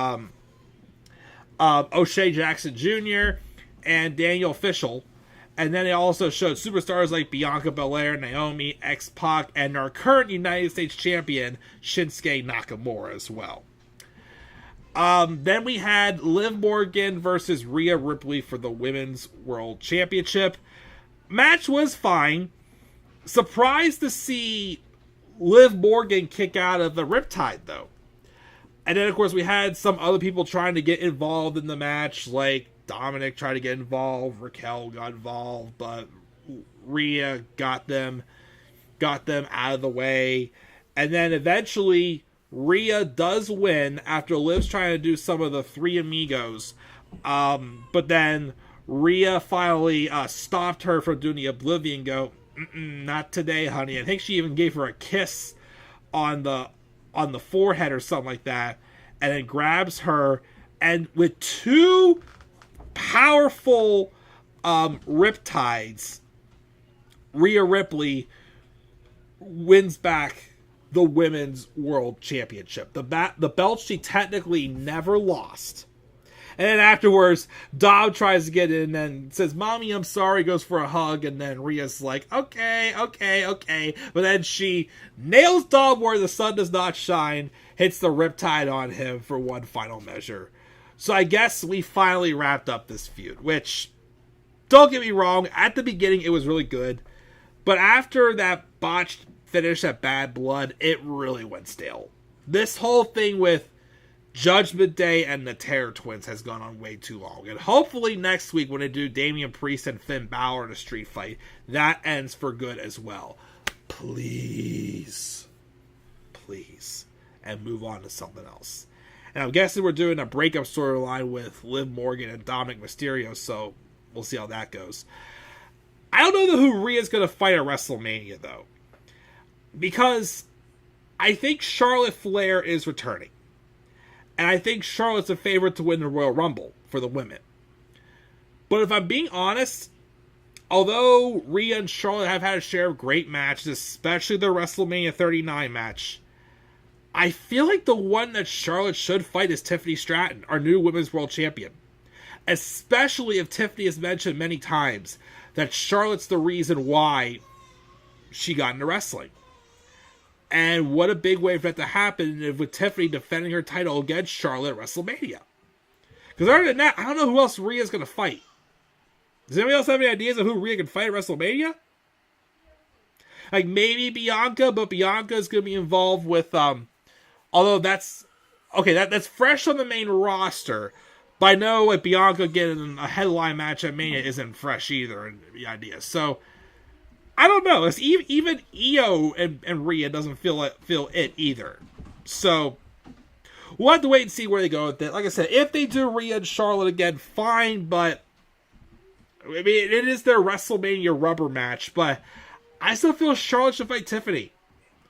Speaker 2: O'Shea Jackson Jr. and Daniel Fishel. And then they also showed superstars like Bianca Belair, Naomi, X-Pac, and our current United States champion, Shinsuke Nakamura as well. Then we had Liv Morgan versus Rhea Ripley for the Women's World Championship. Match was fine. Surprised to see Liv Morgan kick out of the Riptide, though. And then, of course, we had some other people trying to get involved in the match, like Dominic tried to get involved, Raquel got involved, but Rhea got them out of the way. And then eventually Rhea does win after Liv's trying to do some of the Three Amigos. But then Rhea finally stopped her from doing the Oblivion go, not today, honey. I think she even gave her a kiss on the forehead or something like that. And then grabs her, and with 2 powerful riptides, Rhea Ripley wins back the Women's World Championship. The belt she technically never lost. And then afterwards, Dom tries to get in and says, "Mommy, I'm sorry," goes for a hug, and then Rhea's like, okay. But then she nails Dom where the sun does not shine, hits the riptide on him for one final measure. So I guess we finally wrapped up this feud, which, don't get me wrong, at the beginning it was really good. But after that botched finish at Bad Blood, it really went stale. This whole thing with Judgment Day and the Terror Twins has gone on way too long. And hopefully next week when they do Damian Priest and Finn Balor in a street fight, that ends for good as well. Please. And move on to something else. And I'm guessing we're doing a breakup storyline with Liv Morgan and Dominic Mysterio, so we'll see how that goes. I don't know who Rhea's going to fight at WrestleMania, though. Because I think Charlotte Flair is returning. And I think Charlotte's a favorite to win the Royal Rumble for the women. But if I'm being honest, although Rhea and Charlotte have had a share of great matches, especially the WrestleMania 39 match, I feel like the one that Charlotte should fight is Tiffany Stratton, our new Women's World Champion. Especially if Tiffany has mentioned many times that Charlotte's the reason why she got into wrestling. And what a big way for that to happen with Tiffany defending her title against Charlotte at WrestleMania. Because other than that, I don't know who else Rhea's going to fight. Does anybody else have any ideas of who Rhea can fight at WrestleMania? Like maybe Bianca, but Bianca's going to be involved with, although that's fresh on the main roster. But I know like Bianca getting a headline match at Mania isn't fresh either, in the idea. So I don't know. It's even Io and Rhea doesn't feel it either. So we'll have to wait and see where they go with it. Like I said, if they do Rhea and Charlotte again, fine. But I mean, it is their WrestleMania rubber match. But I still feel Charlotte should fight Tiffany.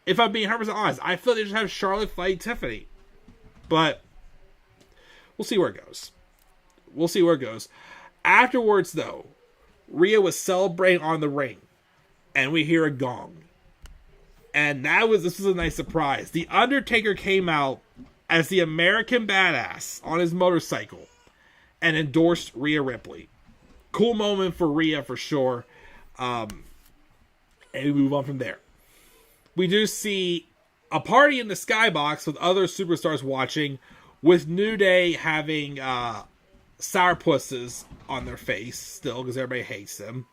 Speaker 2: If I'm being 100% honest, I feel they should have Charlotte fight Tiffany. But we'll see where it goes. Afterwards, though, Rhea was celebrating on the ring. And we hear a gong. And this was a nice surprise. The Undertaker came out as the American Badass on his motorcycle and endorsed Rhea Ripley. Cool moment for Rhea for sure. And we move on from there. We do see a party in the skybox with other superstars watching, with New Day having sourpusses on their face still because everybody hates them.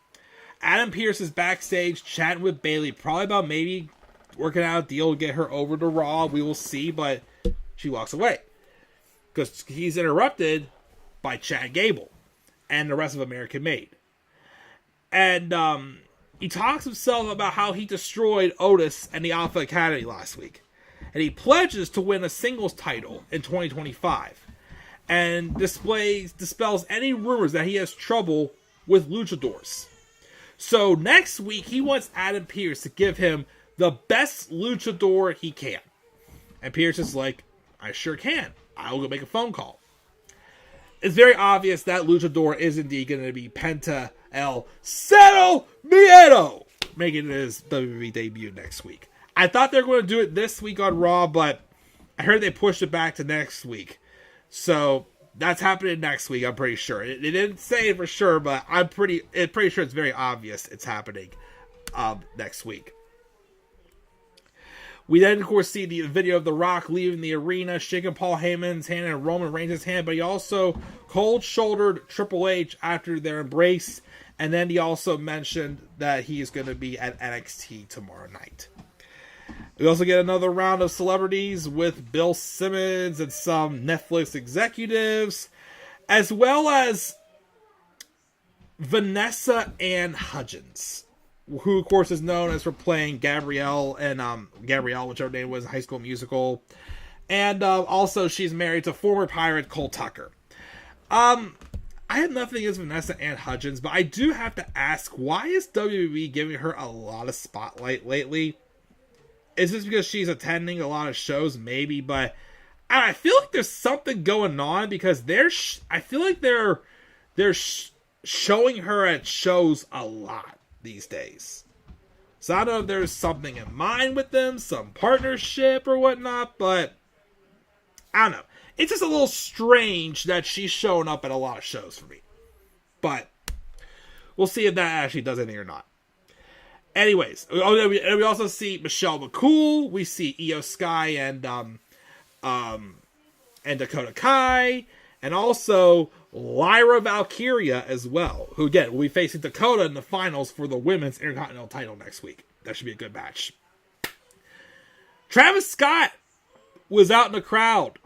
Speaker 2: Adam Pearce is backstage chatting with Bayley, probably about maybe working out a deal to get her over to Raw. We will see, but she walks away because he's interrupted by Chad Gable and the rest of American Made. And he talks himself about how he destroyed Otis and the Alpha Academy last week. And he pledges to win a singles title in 2025. And dispels any rumors that he has trouble with luchadors. So next week, he wants Adam Pearce to give him the best luchador he can. And Pearce is like, I sure can. I'll go make a phone call. It's very obvious that luchador is indeed going to be Penta El Zero Miedo, making his WWE debut next week. I thought they were going to do it this week on Raw, but I heard they pushed it back to next week. So that's happening next week, I'm pretty sure. They didn't say it for sure, but I'm pretty sure it's very obvious it's happening next week. We then, of course, see the video of The Rock leaving the arena, shaking Paul Heyman's hand and Roman Reigns' hand, but he also cold-shouldered Triple H after their embrace, and then he also mentioned that he is going to be at NXT tomorrow night. We also get another round of celebrities with Bill Simmons and some Netflix executives, as well as Vanessa and Hudgens, who, of course, is known as for playing Gabrielle, whichever name was in High School Musical. And also, she's married to former pirate Cole Tucker. I have nothing against Vanessa and Hudgens, but I do have to ask, why is WWE giving her a lot of spotlight lately? Is this because she's attending a lot of shows? Maybe, but I feel like there's something going on because I feel like they're showing her at shows a lot these days. So I don't know if there's something in mind with them, some partnership or whatnot, but I don't know. It's just a little strange that she's showing up at a lot of shows for me. But we'll see if that actually does anything or not. Anyways, we also see Michelle McCool. We see Io Sky and Dakota Kai, and also Lyra Valkyria as well, who again will be facing Dakota in the finals for the women's Intercontinental title next week. That should be a good match. Travis Scott was out in the crowd,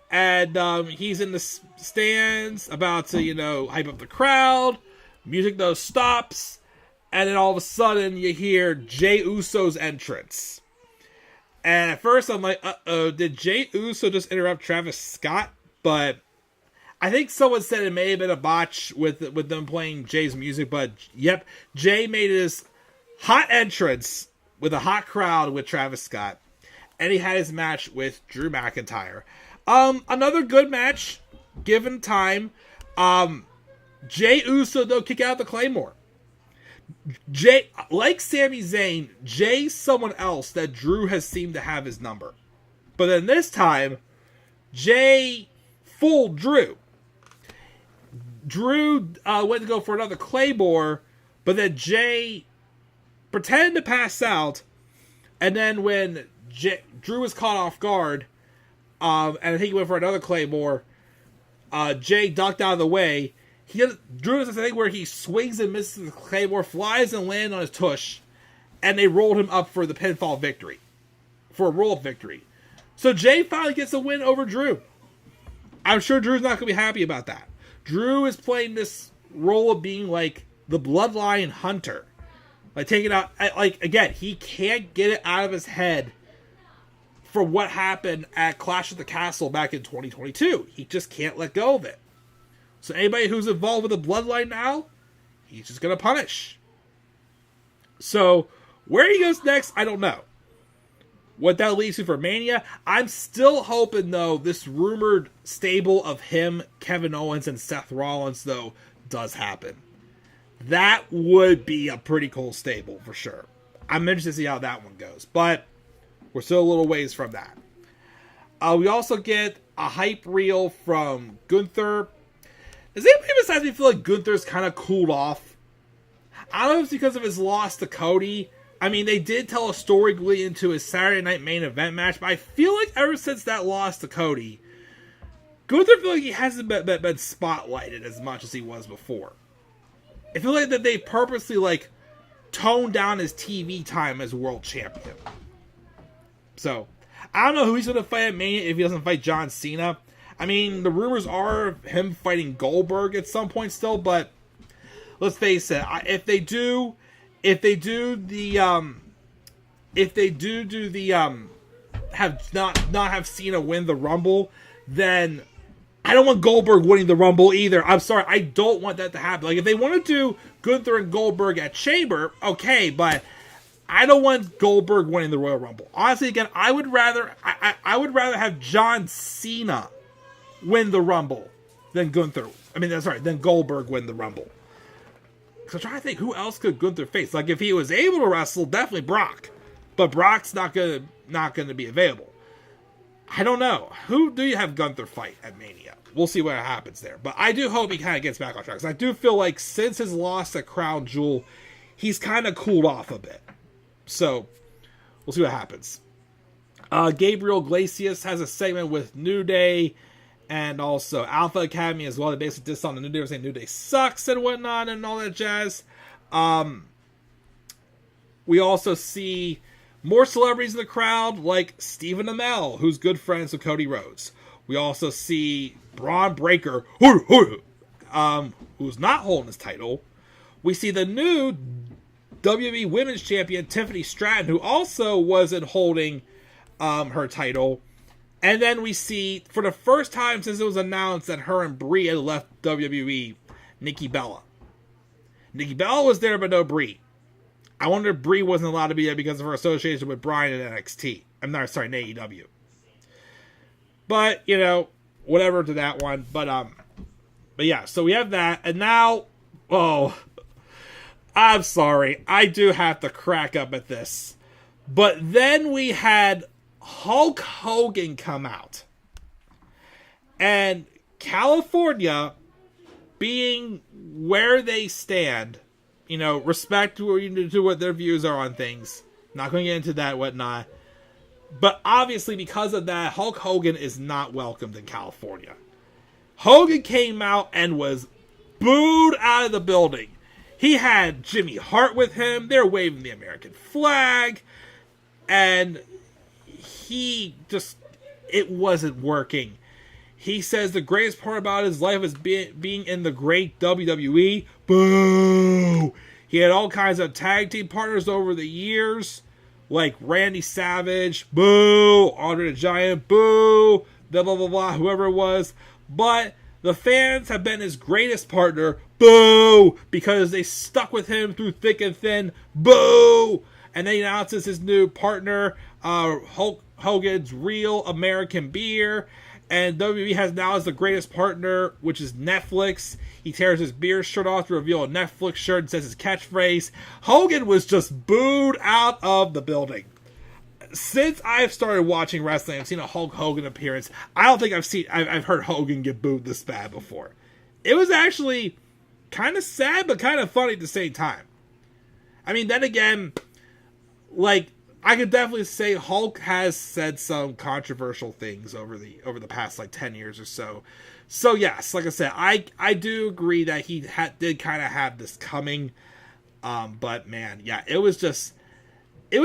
Speaker 2: and he's in the stands about to hype up the crowd. Music though stops. And then all of a sudden, you hear Jey Uso's entrance. And at first, I'm like, uh-oh, did Jey Uso just interrupt Travis Scott? But I think someone said it may have been a botch with them playing Jay's music. But, yep, Jey made his hot entrance with a hot crowd with Travis Scott. And he had his match with Drew McIntyre. Another good match, given time. Jey Uso, though, kick out the Claymore. Jay, like Sami Zayn, Jay's someone else that Drew has seemed to have his number. But then this time, Jay fooled Drew. Drew went to go for another Claymore, but then Jay pretended to pass out. And then when Drew was caught off guard, and I think he went for another Claymore, Jay ducked out of the way. Drew does this thing where he swings and misses the Claymore, flies and lands on his tush, and they rolled him up for the pinfall victory. For a roll-up victory. So Jay finally gets a win over Drew. I'm sure Drew's not going to be happy about that. Drew is playing this role of being like the bloodline hunter. Like taking out, again, he can't get it out of his head for what happened at Clash of the Castle back in 2022. He just can't let go of it. So anybody who's involved with the bloodline now, he's just going to punish. So where he goes next, I don't know. What that leads to for Mania, I'm still hoping, though, this rumored stable of him, Kevin Owens, and Seth Rollins, though, does happen. That would be a pretty cool stable, for sure. I'm interested to see how that one goes. But we're still a little ways from that. We also get a hype reel from Gunther. Does anybody besides me feel like Gunther's kind of cooled off? I don't know if it's because of his loss to Cody. I mean, they did tell a story going into his Saturday Night Main Event match, but I feel like ever since that loss to Cody, Gunther feels like he hasn't been spotlighted as much as he was before. I feel like that they purposely, toned down his TV time as world champion. So, I don't know who he's going to fight at Mania if he doesn't fight John Cena. I mean, the rumors are him fighting Goldberg at some point still, but let's face it, if they do have not have Cena win the Rumble, then I don't want Goldberg winning the Rumble either. I'm sorry, I don't want that to happen. Like, if they want to do Gunther and Goldberg at Chamber, okay, but I don't want Goldberg winning the Royal Rumble. Honestly, again, I would rather have John Cena win the Rumble than than Goldberg win the Rumble. Because I'm trying to think, who else could Gunther face? Like, if he was able to wrestle, definitely Brock. But Brock's not gonna be available. I don't know. Who do you have Gunther fight at Mania? We'll see what happens there. But I do hope he kind of gets back on track. Because I do feel like since his loss at Crown Jewel, he's kind of cooled off a bit. So, we'll see what happens. Gabriel Iglesias has a segment with New Day and also Alpha Academy as well. They basically dissed on the New Day, saying New Day sucks and whatnot and all that jazz. We also see more celebrities in the crowd, like Stephen Amell, who's good friends with Cody Rhodes. We also see Braun Breaker, who's not holding his title. We see the new WWE Women's Champion, Tiffany Stratton, who also wasn't holding her title. And then we see, for the first time since it was announced that her and Brie had left WWE, Nikki Bella. Nikki Bella was there, but no Brie. I wonder if Brie wasn't allowed to be there because of her association with Bryan in NXT. I'm not sorry, in AEW. But, whatever to that one. But yeah, so we have that. And now, I'm sorry. I do have to crack up at this. But then we had Hulk Hogan come out. And California, being where they stand, respect to what their views are on things. Not going to get into that, whatnot. But obviously, because of that, Hulk Hogan is not welcomed in California. Hogan came out and was booed out of the building. He had Jimmy Hart with him. They're waving the American flag. And it wasn't working. He says the greatest part about his life is being in the great WWE. Boo! He had all kinds of tag team partners over the years, like Randy Savage, boo! Andre the Giant, boo! Blah, blah, blah, blah, whoever it was. But the fans have been his greatest partner, boo! Because they stuck with him through thick and thin, boo! And then he announces his new partner, Hulk Hogan's Real American Beer. And WWE has now as the greatest partner, which is Netflix. He tears his beer shirt off to reveal a Netflix shirt and says his catchphrase. Hogan was just booed out of the building. Since I've started watching wrestling, I've seen a Hulk Hogan appearance. I don't think I've heard Hogan get booed this bad before. It was actually kind of sad, but kind of funny at the same time. I mean, then again, I could definitely say Hulk has said some controversial things over the past 10 years or so. So yes, like I said, I do agree that he did kind of have this coming. But man, yeah, it was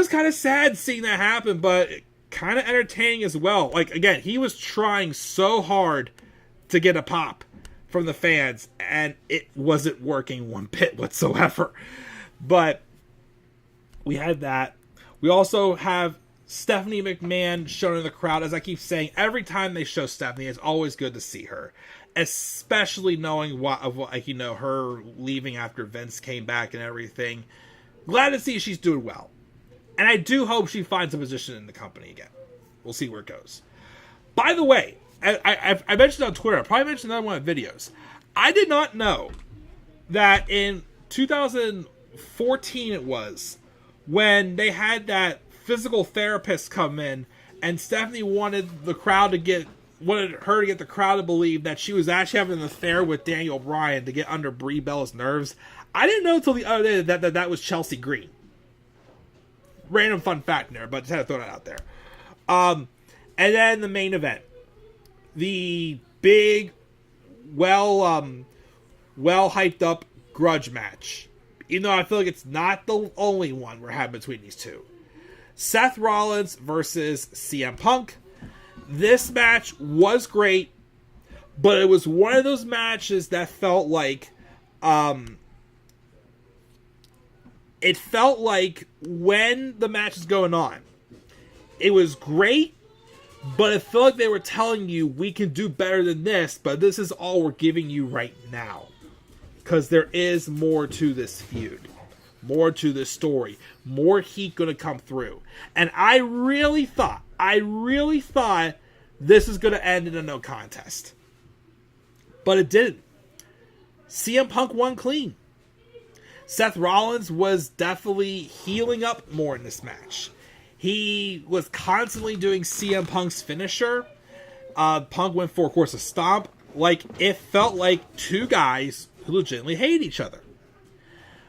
Speaker 2: kind of sad seeing that happen, but kind of entertaining as well. Again, he was trying so hard to get a pop from the fans, and it wasn't working one bit whatsoever. But we had that. We also have Stephanie McMahon shown in the crowd. As I keep saying, every time they show Stephanie, it's always good to see her. Especially knowing her leaving after Vince came back and everything. Glad to see she's doing well. And I do hope she finds a position in the company again. We'll see where it goes. By the way, I mentioned on Twitter, I probably mentioned another one of the videos. I did not know that in 2014 it was, when they had that physical therapist come in, and Stephanie wanted her to get the crowd to believe that she was actually having an affair with Daniel Bryan to get under Brie Bella's nerves. I didn't know until the other day that was Chelsea Green. Random fun fact there, but just had to throw that out there. And then the main event, the big, well hyped up grudge match. Even though I feel like it's not the only one we're having between these two. Seth Rollins versus CM Punk. This match was great. But it was one of those matches that felt like, it felt like when the match is going on, it was great, but it felt like they were telling you, we can do better than this, but this is all we're giving you right now. Because there is more to this feud. More to this story. More heat going to come through. And I really thought this is going to end in a no contest. But it didn't. CM Punk won clean. Seth Rollins was definitely healing up more in this match. He was constantly doing CM Punk's finisher. Punk went for, of course, a stomp. Like, it felt like two guys who legitimately hate each other.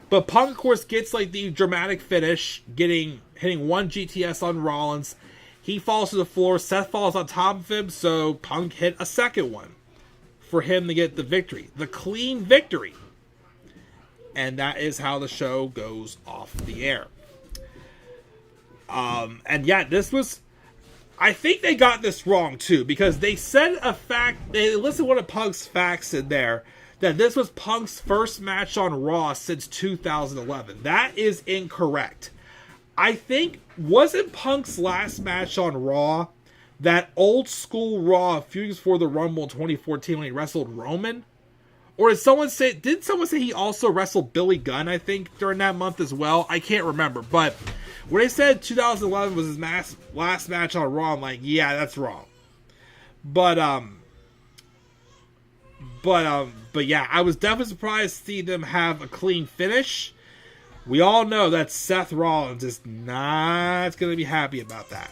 Speaker 2: But Punk, of course, gets like the dramatic finish, hitting one GTS on Rollins. He falls to the floor. Seth falls on top of him, so Punk hit a second one for him to get the victory. The clean victory. And that is how the show goes off the air. And yeah, this was... I think they got this wrong, too, because they said a fact... They listed one of Punk's facts in there, that this was Punk's first match on Raw since 2011. That is incorrect. I think... Wasn't Punk's last match on Raw that old school Raw a few years before the Rumble in 2014 when he wrestled Roman? Or did someone say he also wrestled Billy Gunn, I think, during that month as well? I can't remember. But when they said 2011 was his last match on Raw, I'm like, yeah, that's wrong. But yeah, I was definitely surprised to see them have a clean finish. We all know that Seth Rollins is not going to be happy about that.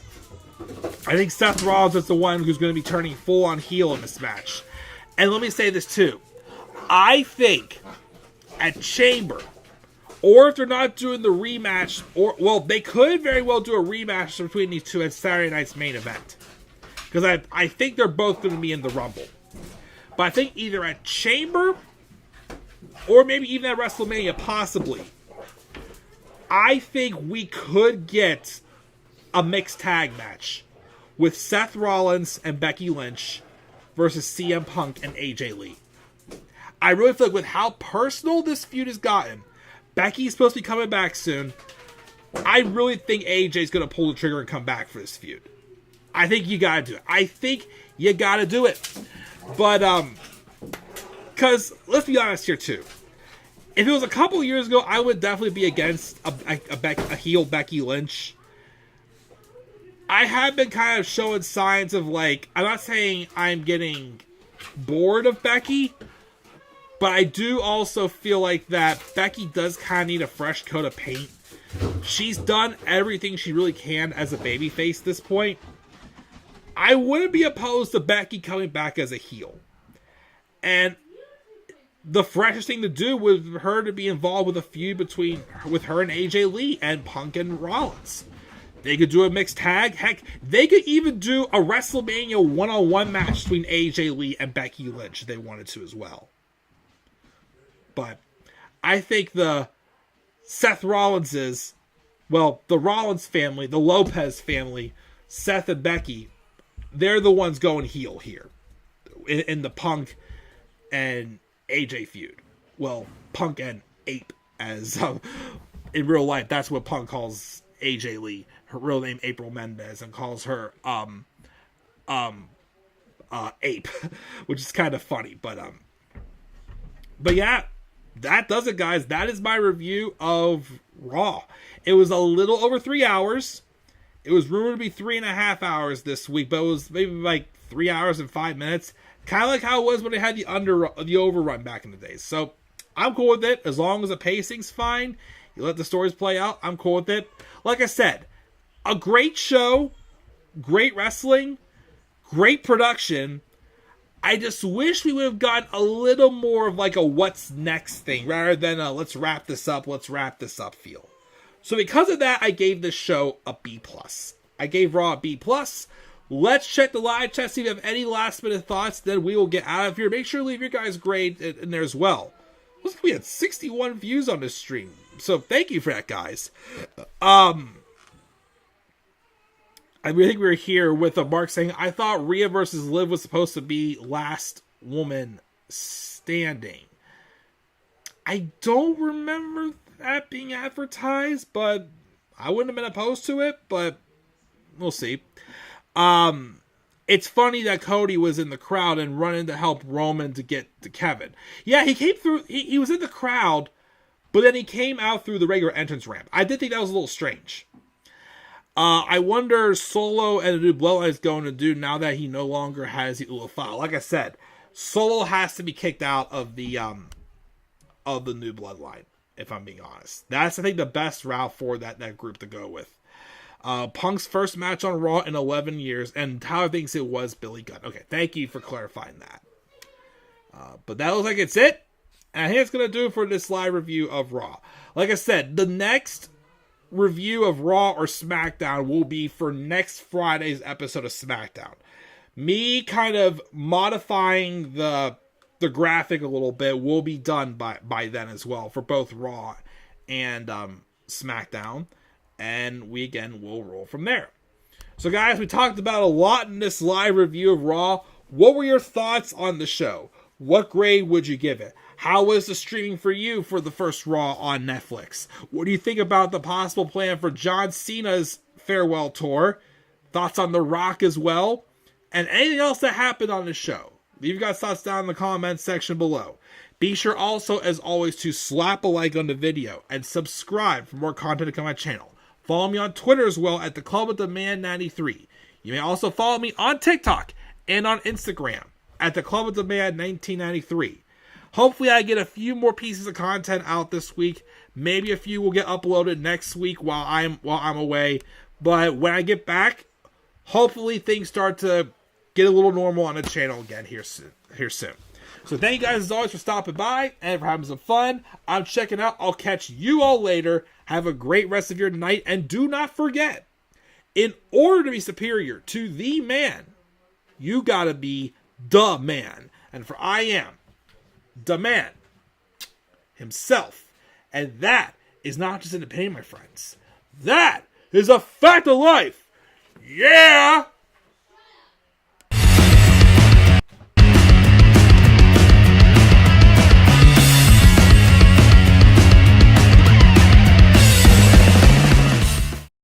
Speaker 2: I think Seth Rollins is the one who's going to be turning full on heel in this match. And let me say this too. I think at Chamber, or if they're not doing the rematch, they could very well do a rematch between these two at Saturday night's main event. Because I think they're both going to be in the Rumble. But I think either at Chamber, or maybe even at WrestleMania, possibly, I think we could get a mixed tag match with Seth Rollins and Becky Lynch versus CM Punk and AJ Lee. I really feel like with how personal this feud has gotten, Becky's supposed to be coming back soon. I really think AJ's going to pull the trigger and come back for this feud. I think you got to do it. I think you got to do it. But, because, let's be honest here too. If it was a couple years ago, I would definitely be against a heel Becky Lynch. I have been kind of showing signs of like, I'm not saying I'm getting bored of Becky, but I do also feel like that Becky does kind of need a fresh coat of paint. She's done everything she really can as a babyface at this point. I wouldn't be opposed to Becky coming back as a heel. And the freshest thing to do was her to be involved with a feud with her and AJ Lee and Punk and Rollins. They could do a mixed tag. Heck, they could even do a WrestleMania one-on-one match between AJ Lee and Becky Lynch if they wanted to as well. But I think the Rollins family, the Lopez family, Seth and Becky, they're the ones going heel here in the Punk and AJ feud. Well, Punk and Ape, as in real life, that's what Punk calls AJ Lee. Her real name April Mendez, and calls her Ape, which is kind of funny. But yeah, that does it, guys. That is my review of Raw. It was a little over 3 hours. It was rumored to be 3.5 hours this week, but it was maybe like 3 hours and 5 minutes. Kind of like how it was when they had the overrun back in the days. So I'm cool with it. As long as the pacing's fine, you let the stories play out, I'm cool with it. Like I said, a great show, great wrestling, great production. I just wish we would have gotten a little more of like a what's next thing, rather than a let's wrap this up feel. So because of that, I gave this show a B+. I gave Raw a B+. Let's check the live chat, see if you have any last minute thoughts, then we will get out of here. Make sure to leave your guys' grade in there as well. Looks like we had 61 views on this stream, so thank you for that, guys. I think we were here with Mark saying, I thought Rhea versus Liv was supposed to be last woman standing. I don't remember that being advertised, but I wouldn't have been opposed to it, but we'll see. It's funny that Cody was in the crowd and running to help Roman to get to Kevin. Yeah, he came through, he was in the crowd, but then he came out through the regular entrance ramp. I did think that was a little strange. I wonder Solo and the new Bloodline is going to do now that he no longer has the Fala. Like I said, Solo has to be kicked out of the new Bloodline, if I'm being honest. That's, I think, the best route for that group to go with. Punk's first match on Raw in 11 years, and Tyler thinks it was Billy Gunn. Okay, thank you for clarifying that. But that looks like it's it. And I think it's going to do it for this live review of Raw. Like I said, the next review of Raw or SmackDown will be for next Friday's episode of SmackDown. Me kind of modifying the graphic a little bit will be done by then as well for both Raw and SmackDown. And we again will roll from there. So guys, we talked about a lot in this live review of Raw. What were your thoughts on the show? What grade would you give it? How was the streaming for you for the first Raw on Netflix? What do you think about the possible plan for John Cena's farewell tour? Thoughts on The Rock as well? And anything else that happened on the show? Leave your guys' thoughts down in the comments section below. Be sure also, as always, to slap a like on the video and subscribe for more content to come on my channel. Follow me on Twitter as well at the Club of the Man 93. You may also follow me on TikTok and on Instagram at the Club of the Man 1993. Hopefully I get a few more pieces of content out this week. Maybe a few will get uploaded next week while I'm away. But when I get back, hopefully things start to get a little normal on the channel again here soon. So thank you guys as always for stopping by and for having some fun. I'm checking out. I'll catch you all later. Have a great rest of your night. And do not forget, in order to be superior to the man, you gotta be the man. And for I am the man himself. And that is not just an opinion, my friends. That is a fact of life. Yeah!